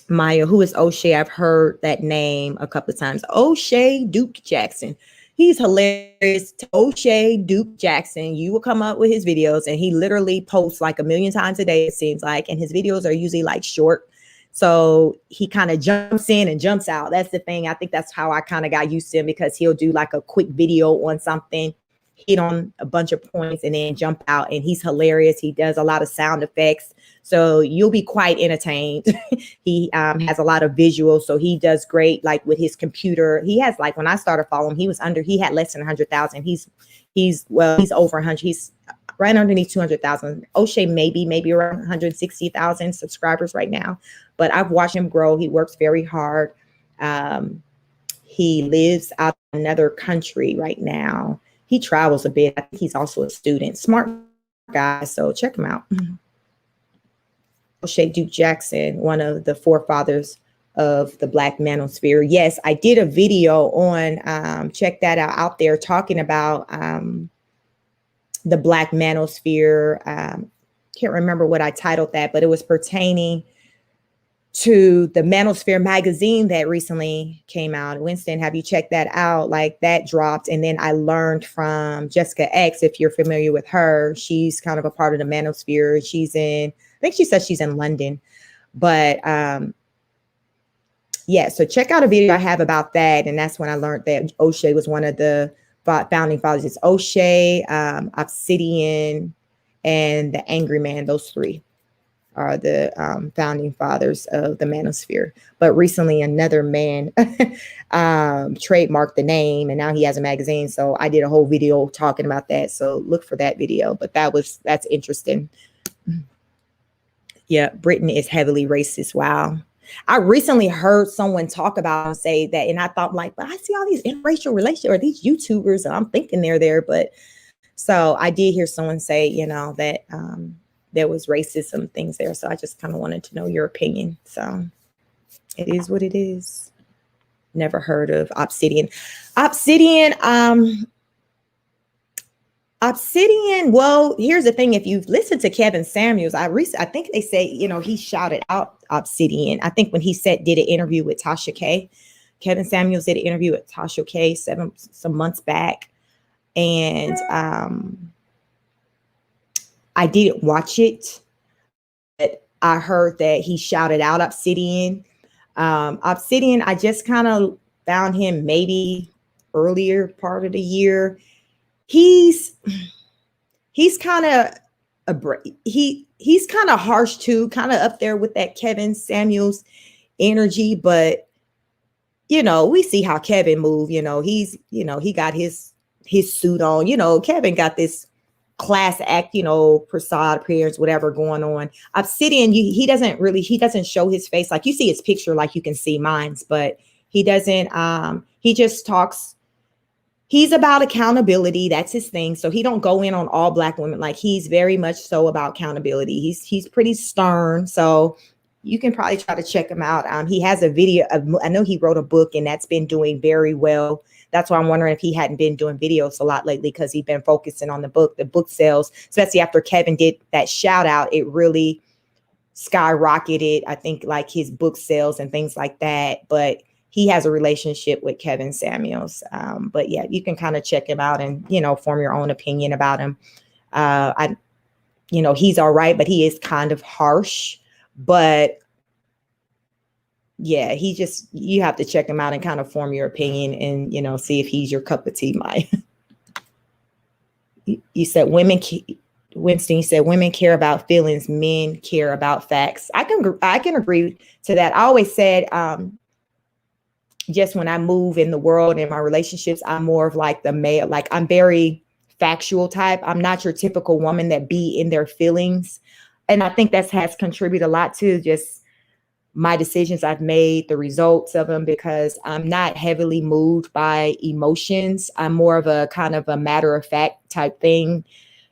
Maya, who is O'Shea? I've heard that name a couple of times. O'Shea Duke Jackson. He's hilarious. O'Shea Duke Jackson. You will come up with his videos, and he literally posts like a million times a day, it seems like. And his videos are usually like short. So he kind of jumps in and jumps out. That's the thing. I think that's how I kind of got used to him, because he'll do like a quick video on something, hit on a bunch of points, and then jump out. And he's hilarious. He does a lot of sound effects, so you'll be quite entertained. He has a lot of visuals, so he does great. Like with his computer, he has, like, when I started following him, he had less than 100,000. He's over 100. He's right underneath 200,000. O'Shea maybe around 160,000 subscribers right now. But I've watched him grow. He works very hard. He lives out in another country right now. He travels a bit. I think he's also a student. Smart guy. So check him out. O'Shea Duke Jackson, one of the forefathers of the Black manosphere. Yes, I did a video on, check that out there, talking about the Black manosphere. Can't remember what I titled that, but it was pertaining to the Manosphere magazine that recently came out. Winston, have you checked that out? Like, that dropped. And then I learned from Jessica X, if you're familiar with her, she's kind of a part of the Manosphere. She's in, I think she says she's in London. But yeah, so check out a video I have about that. And that's when I learned that O'Shea was one of the founding fathers. It's O'Shea, Obsidian, and the Angry Man. Those three are the founding fathers of the Manosphere. But recently another man trademarked the name, and now he has a magazine. So I did a whole video talking about that. So look for that video. But that's interesting. Yeah, Britain is heavily racist. Wow. I recently heard someone talk about and say that, and I thought, like, but I see all these interracial relations, or these YouTubers, and I'm thinking they're there. But so I did hear someone say, you know, that there was racism things there. So I just kind of wanted to know your opinion. So it is what it is. Never heard of Obsidian. Obsidian, well, here's the thing. If you've listened to Kevin Samuels, I think they say, you know, he shouted out Obsidian. I think when he did an interview with Tasha K. Kevin Samuels did an interview with Tasha K some months back. And I didn't watch it, but I heard that he shouted out Obsidian. Obsidian, I just kind of found him maybe earlier part of the year. He's kind of he's kind of harsh too, kind of up there with that Kevin Samuels energy. But you know, we see how Kevin move. You know, he got his suit on. You know, Kevin got this class act, you know, persona appearance, whatever going on. Obsidian, he doesn't show his face. Like, you see his picture, like you can see mine's, but he doesn't. He just talks. He's about accountability. That's his thing. So he don't go in on all Black women. Like, he's very much so about accountability. He's pretty stern. So you can probably try to check him out. He has a video I know he wrote a book, and that's been doing very well. That's why I'm wondering if he hadn't been doing videos a lot lately, because he's been focusing on the book sales, especially after Kevin did that shout out. It really skyrocketed, I think, like his book sales and things like that. But he has a relationship with Kevin Samuels. But yeah, you can kind of check him out and, you know, form your own opinion about him. He's all right, but he is kind of harsh. But yeah, you have to check him out and kind of form your opinion and, you know, see if he's your cup of tea, Mike. You said Winston, you said women care about feelings, men care about facts. I can agree to that. I always said, just when I move in the world and my relationships, I'm more of like the male, like I'm very factual type. I'm not your typical woman that be in their feelings. And I think that has contributed a lot to just my decisions I've made, the results of them, because I'm not heavily moved by emotions. I'm more of a kind of a matter of fact type thing.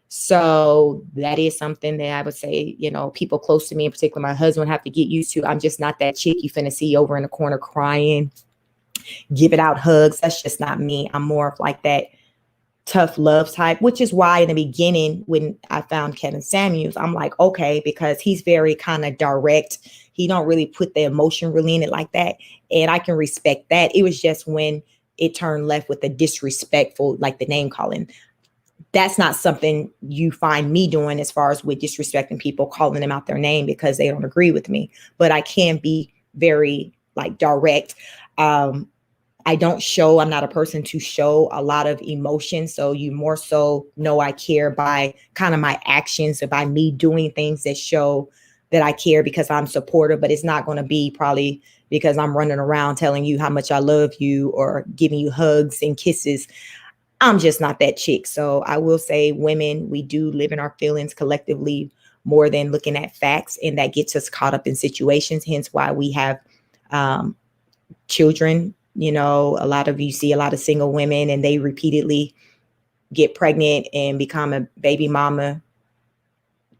So that is something that I would say, you know, people close to me, in particular my husband, have to get used to. I'm just not that chick you finna see over in the corner crying, giving out hugs. That's just not me. I'm more of like that tough love type, which is why in the beginning, when I found Kevin Samuels, I'm like, okay, because he's very kind of direct. He don't really put the emotion really in it like that. And I can respect that. It was just when it turned left with the disrespectful, like the name calling. That's not something you find me doing as far as with disrespecting people, calling them out their name because they don't agree with me. But I can be very like direct. I'm not a person to show a lot of emotion. So you more so know I care by kind of my actions, or by me doing things that show that I care because I'm supportive, but it's not going to be probably because I'm running around telling you how much I love you or giving you hugs and kisses. I'm just not that chick. So I will say, women, we do live in our feelings collectively more than looking at facts. And that gets us caught up in situations. Hence why we have children. You know, you see a lot of single women and they repeatedly get pregnant and become a baby mama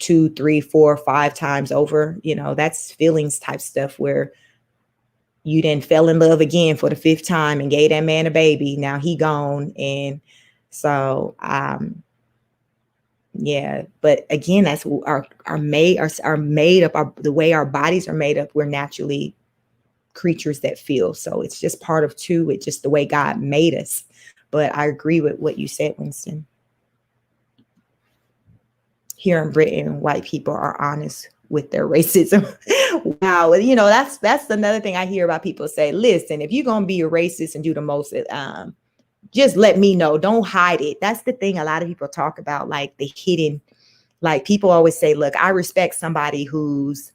2, 3, 4, 5 times over. You know, that's feelings type stuff where you then fell in love again for the 5th time and gave that man a baby. Now he gone. And so, yeah, but again, that's the way our bodies are made up. We're naturally creatures that feel. So it's just part of it's just the way God made us. But I agree with what you said, Winston. Here in Britain, white people are honest with their racism. Wow. You know, that's another thing I hear about people say, listen, if you're going to be a racist and do the most, just let me know. Don't hide it. That's the thing a lot of people talk about, like the hidden, like people always say, look, I respect somebody who's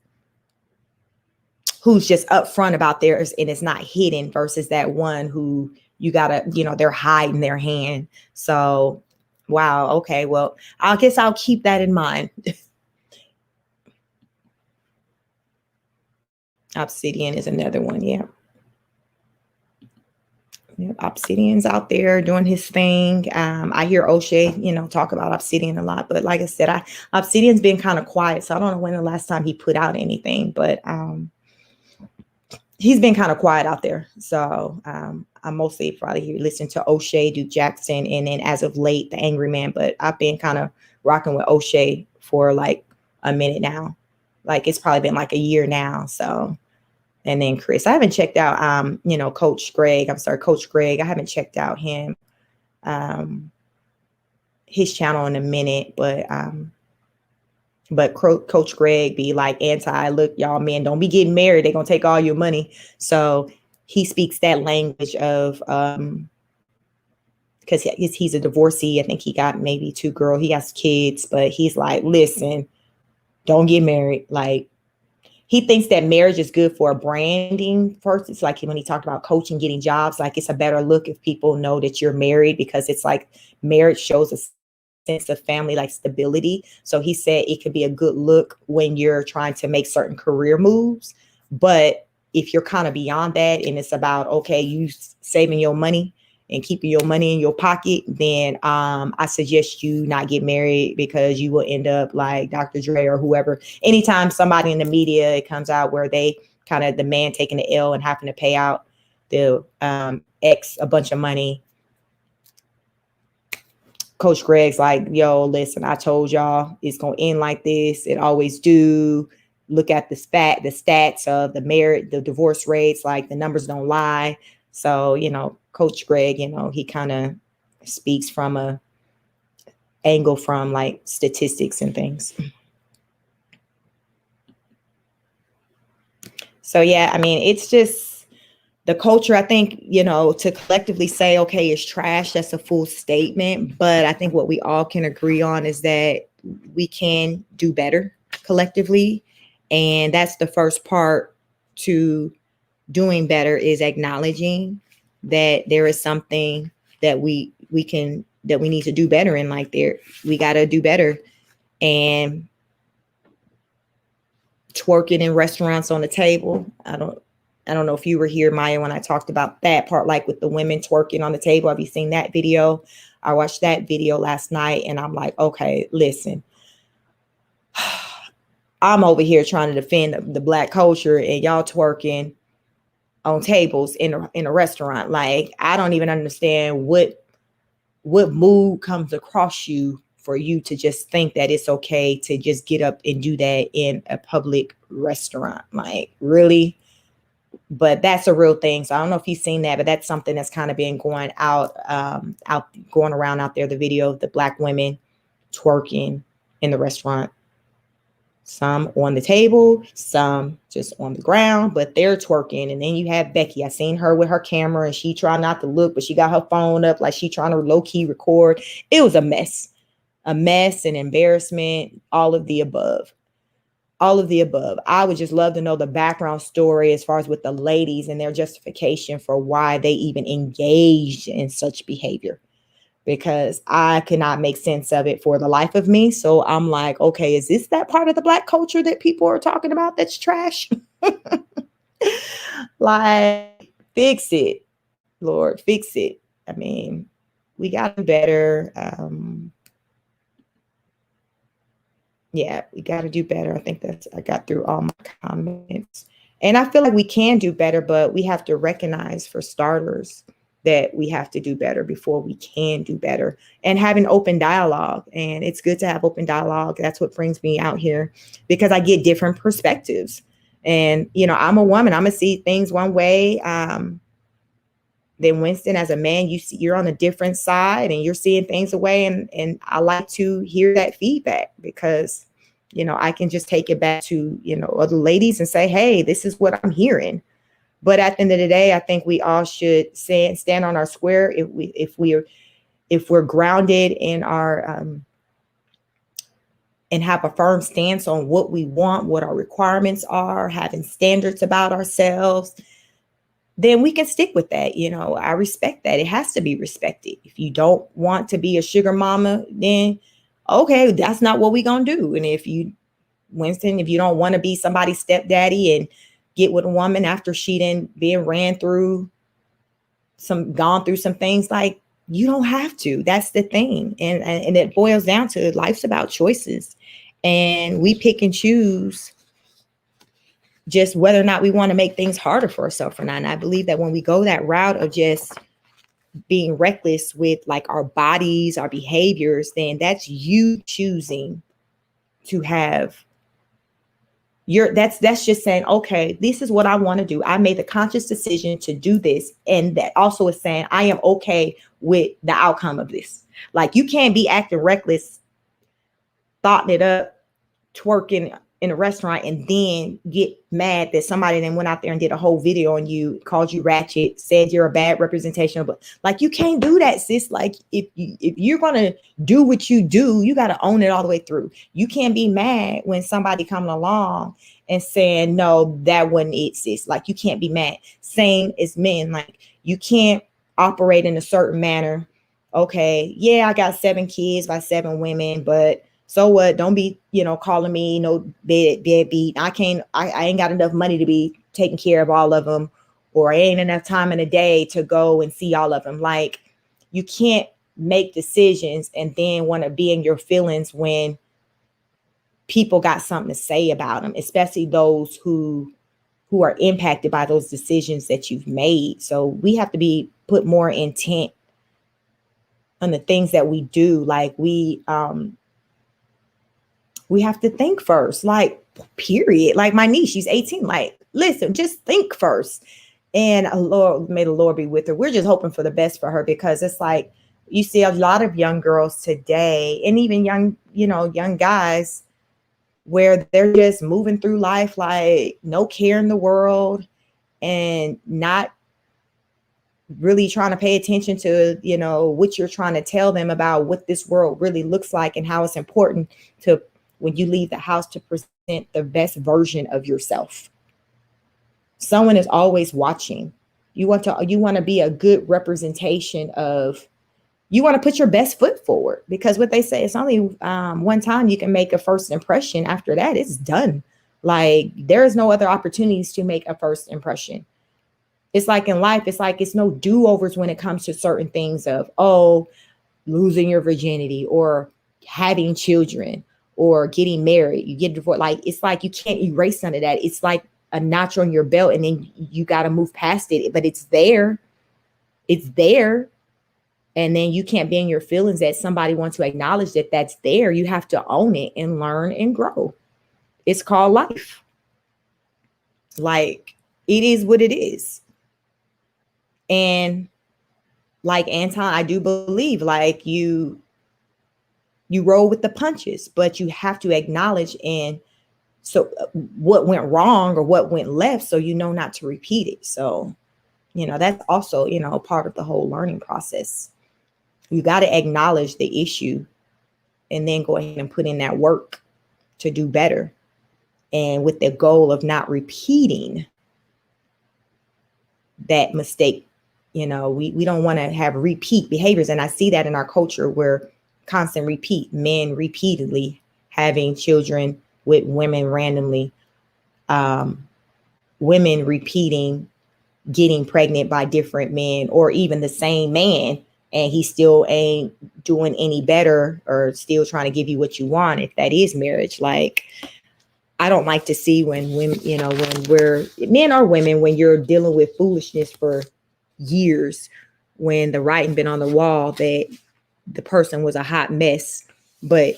just upfront about theirs and it's not hidden versus that one who you gotta, they're hiding their hand. So, wow. Okay. Well, I guess I'll keep that in mind. Obsidian is another one. Yeah. Obsidian's out there doing his thing. I hear O'Shea, talk about Obsidian a lot, but like I said, Obsidian's been kind of quiet. So I don't know when the last time he put out anything, but, he's been kind of quiet out there. So I mostly probably listen to O'Shea, Duke Jackson, and then as of late, the Angry Man. But I've been kind of rocking with O'Shea for like a minute now. Like it's probably been like a year now. So, and then Chris, I haven't checked out, Coach Greg. I haven't checked out him, his channel in a minute, but Coach Greg be like look, y'all men, don't be getting married. They're going to take all your money. So he speaks that language of, because he's a divorcee. I think he got maybe 2 girls. He has kids, but he's like, listen, don't get married. Like he thinks that marriage is good for branding first. It's like when he talked about coaching, getting jobs, like it's a better look if people know that you're married, because it's like marriage shows a sense of family, like stability. So he said it could be a good look when you're trying to make certain career moves. But if you're kind of beyond that and it's about, okay, you saving your money and keeping your money in your pocket, then I suggest you not get married, because you will end up like Dr. Dre or whoever. Anytime somebody in the media, it comes out where they kind of the man taking the L and having to pay out the ex a bunch of money, Coach Greg's like, yo, listen, I told y'all it's going to end like this. It always do. Look at the stats of the divorce rates, like the numbers don't lie. So, Coach Greg, he kind of speaks from a angle from like statistics and things. So, yeah, I mean, it's just the culture, I think, to collectively say, okay, it's trash, that's a full statement. But I think what we all can agree on is that we can do better collectively. And that's the first part to doing better, is acknowledging that there is something that we need to do better in. Like we got to do better. And twerking in restaurants on the table, I don't know if you were here, Maya, when I talked about that part, like with the women twerking on the table. Have you seen that video? I watched that video last night and I'm like, okay, listen, I'm over here trying to defend the Black culture and y'all twerking on tables in a restaurant. Like, I don't even understand what mood comes across you for you to just think that it's okay to just get up and do that in a public restaurant. Like, really? But that's a real thing. So I don't know if you've seen that, but that's something that's kind of been going going around out there. The video of the Black women twerking in the restaurant, some on the table, some just on the ground, but they're twerking. And then you have Becky. I seen her with her camera and she tried not to look, but she got her phone up like she trying to low key record. It was a mess and embarrassment, all of the above. All of the above. I would just love to know the background story as far as with the ladies and their justification for why they even engaged in such behavior, because I cannot make sense of it for the life of me. So I'm like, okay, is this that part of the Black culture that people are talking about that's trash? Like, fix it, Lord, fix it. I mean, we got to do better. Yeah, we got to do better. I think I got through all my comments. And I feel like we can do better, but we have to recognize, for starters, that we have to do better before we can do better, and have an open dialogue. And it's good to have open dialogue. That's what brings me out here, because I get different perspectives. And, I'm a woman. I'm going to see things one way. Then Winston, as a man, you're on a different side and you're seeing things away. And I like to hear that feedback, because, I can just take it back to, other ladies and say, hey, this is what I'm hearing. But at the end of the day, I think we all should stand on our square. If we're grounded in our, and have a firm stance on what we want, what our requirements are, having standards about ourselves, then we can stick with that. I respect that. It has to be respected. If you don't want to be a sugar mama, then okay, that's not what we're going to do. And Winston, if you don't want to be somebody's stepdaddy and get with a woman after she gone through some things, like, you don't have to. That's the thing. And it boils down to, life's about choices, and we pick and choose just whether or not we want to make things harder for ourselves or not. And I believe that when we go that route of just being reckless with like our bodies, our behaviors, then that's you choosing to have that's just saying, okay, this is what I want to do. I made the conscious decision to do this. And that also is saying I am okay with the outcome of this. Like, you can't be acting reckless, thoughting it up, twerking in a restaurant, and then get mad that somebody then went out there and did a whole video on you, called you ratchet, said you're a bad representation. But like, you can't do that, sis. Like, if you're going to do what you do, you got to own it all the way through. You can't be mad when somebody coming along and saying, no, that wasn't it, sis. Like, you can't be mad. Same as men. Like, you can't operate in a certain manner. Okay, yeah, I got 7 kids by 7 women, but so what? Don't be, calling me no deadbeat. I ain't got enough money to be taking care of all of them, or ain't enough time in a day to go and see all of them. Like, you can't make decisions and then want to be in your feelings when people got something to say about them, especially those who are impacted by those decisions that you've made. So we have to put more intent on the things that we do. Like, we have to think first, like, period. Like, my niece, she's 18. Like, listen, just think first. And Lord, may the Lord be with her. We're just hoping for the best for her, because it's like, you see a lot of young girls today, and even young guys, where they're just moving through life like no care in the world, and not really trying to pay attention to, what you're trying to tell them about what this world really looks like, and how it's important to, when you leave the house, to present the best version of yourself. Someone is always watching. You want to be a good representation of, you want to put your best foot forward, because what they say, it's only one time you can make a first impression. After that, it's done. Like, there is no other opportunities to make a first impression. It's like in life, it's no do-overs when it comes to certain things of, losing your virginity, or having children, or getting married, you get divorced. Like, it's like you can't erase none of that. It's like a notch on your belt, and then you got to move past it. But it's there. It's there. And then you can't be in your feelings that somebody wants to acknowledge that that's there. You have to own it and learn and grow. It's called life. Like, It is what it is. And like Anton, I do believe like you roll with the punches, but you have to acknowledge and so what went wrong or what went left so you know not to repeat it. So, that's also, part of the whole learning process. You got to acknowledge the issue and then go ahead and put in that work to do better. And with the goal of not repeating that mistake, we don't want to have repeat behaviors. And I see that in our culture where constant repeat, men repeatedly having children with women randomly, women repeating, getting pregnant by different men, or even the same man, and he still ain't doing any better or still trying to give you what you want, if that is marriage. Like, I don't like to see when women, when we're men or women, when you're dealing with foolishness for years, when the writing been on the wall that the person was a hot mess, but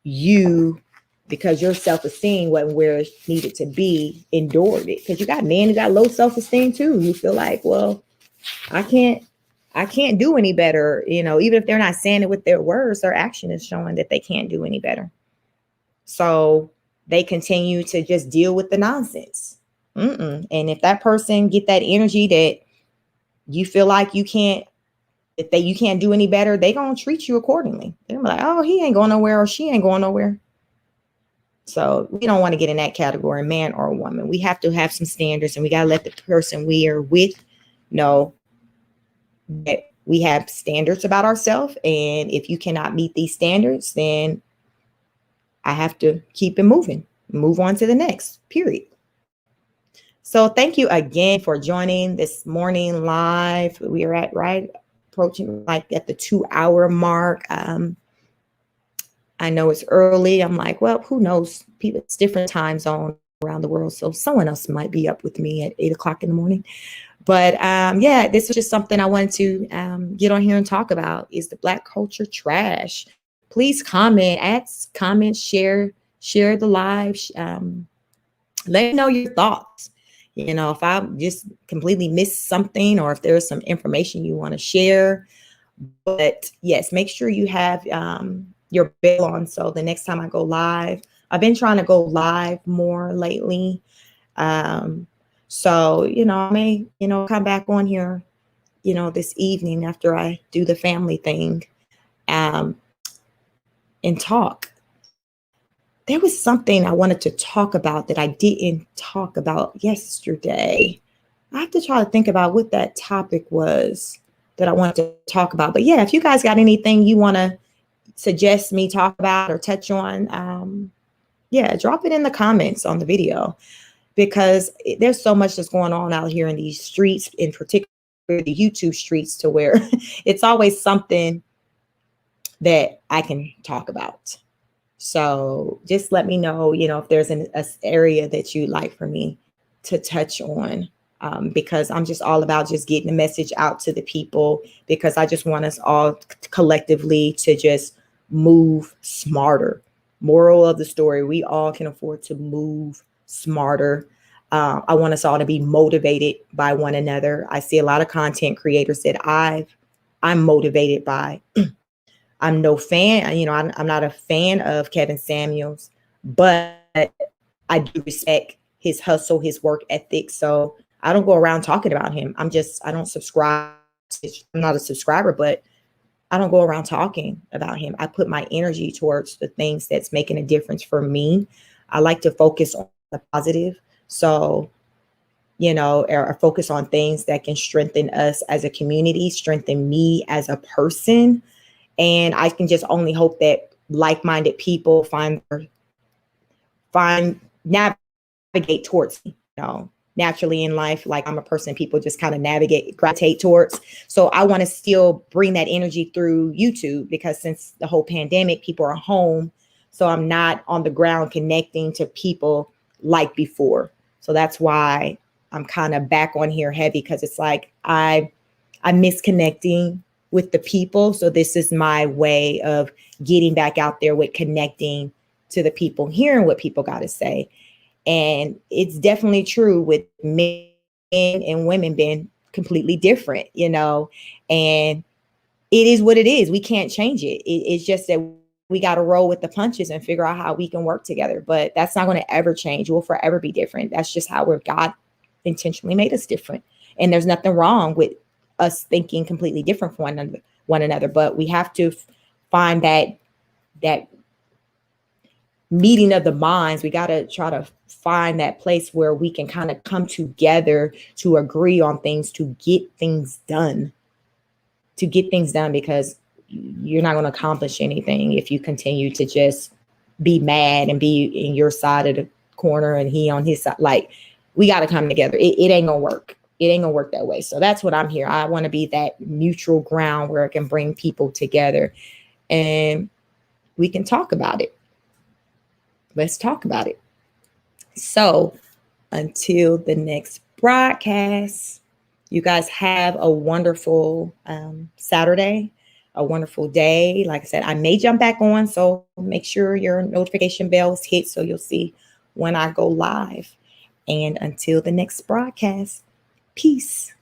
you, because your self-esteem wasn't where it needed to be, endured it. Because you got men who got low self-esteem too. You feel like, well, I can't do any better. Even if they're not saying it with their words, their action is showing that they can't do any better. So they continue to just deal with the nonsense. And if that person get that energy that you feel like you can't do any better, they gonna treat you accordingly. They're like, oh, he ain't going nowhere or she ain't going nowhere. So we don't want to get in that category, man or woman. We have to have some standards, and we got to let the person we are with know that we have standards about ourselves. And if you cannot meet these standards, then I have to keep it moving, move on to the next, period. So thank you again for joining this morning live. We are approaching like at the 2-hour mark. I know it's early. I'm like, well, who knows? People, it's different time zone around the world. So someone else might be up with me at 8 o'clock in the morning. But yeah, this was just something I wanted to get on here and talk about. Is the Black culture trash? Please comment, share the live. Let me know your thoughts. If I just completely missed something, or if there's some information you want to share. But yes, make sure you have your bell on. So the next time I go live, I've been trying to go live more lately. So, I may, come back on here, this evening after I do the family thing, and talk. There was something I wanted to talk about that I didn't talk about yesterday. I have to try to think about what that topic was that I wanted to talk about. But yeah, if you guys got anything you want to suggest me talk about or touch on, yeah, drop it in the comments on the video, because there's so much that's going on out here in these streets, in particular the YouTube streets, to where it's always something that I can talk about. So just let me know, if there's an area that you'd like for me to touch on, because I'm just all about just getting the message out to the people, because I just want us all collectively to just move smarter. Moral of the story, we all can afford to move smarter. I want us all to be motivated by one another. I see a lot of content creators that I'm motivated by. I'm no fan, I'm not a fan of Kevin Samuels, but I do respect his hustle, his work ethic. So I don't go around talking about him. I don't subscribe. I'm not a subscriber, but I don't go around talking about him. I put my energy towards the things that's making a difference for me. I like to focus on the positive. So, or focus on things that can strengthen us as a community, strengthen me as a person. And I can just only hope that like-minded people navigate towards me, naturally in life. Like, I'm a person people just kind of gravitate towards. So I want to still bring that energy through YouTube, because since the whole pandemic, people are home. So I'm not on the ground connecting to people like before. So that's why I'm kind of back on here heavy, because it's like I miss connecting with the people. So this is my way of getting back out there with connecting to the people, hearing what people got to say. And it's definitely true with men and women been completely different, and it is what it is. We can't change it. It's just that we got to roll with the punches and figure out how we can work together. But that's not going to ever change. We'll forever be different. That's just how God intentionally made us different. And there's nothing wrong with us thinking completely different from one another. But we have to find that meeting of the minds. We got to try to find that place where we can kind of come together to agree on things, to get things done. Because you're not going to accomplish anything if you continue to just be mad and be in your side of the corner and he on his side. Like, we got to come together. It ain't going to work. It ain't going to work that way. So that's what I'm here. I want to be that neutral ground where it can bring people together and we can talk about it. Let's talk about it. So until the next broadcast, you guys have a wonderful Saturday, a wonderful day. Like I said, I may jump back on, so make sure your notification bell is hit so you'll see when I go live. And until the next broadcast, peace.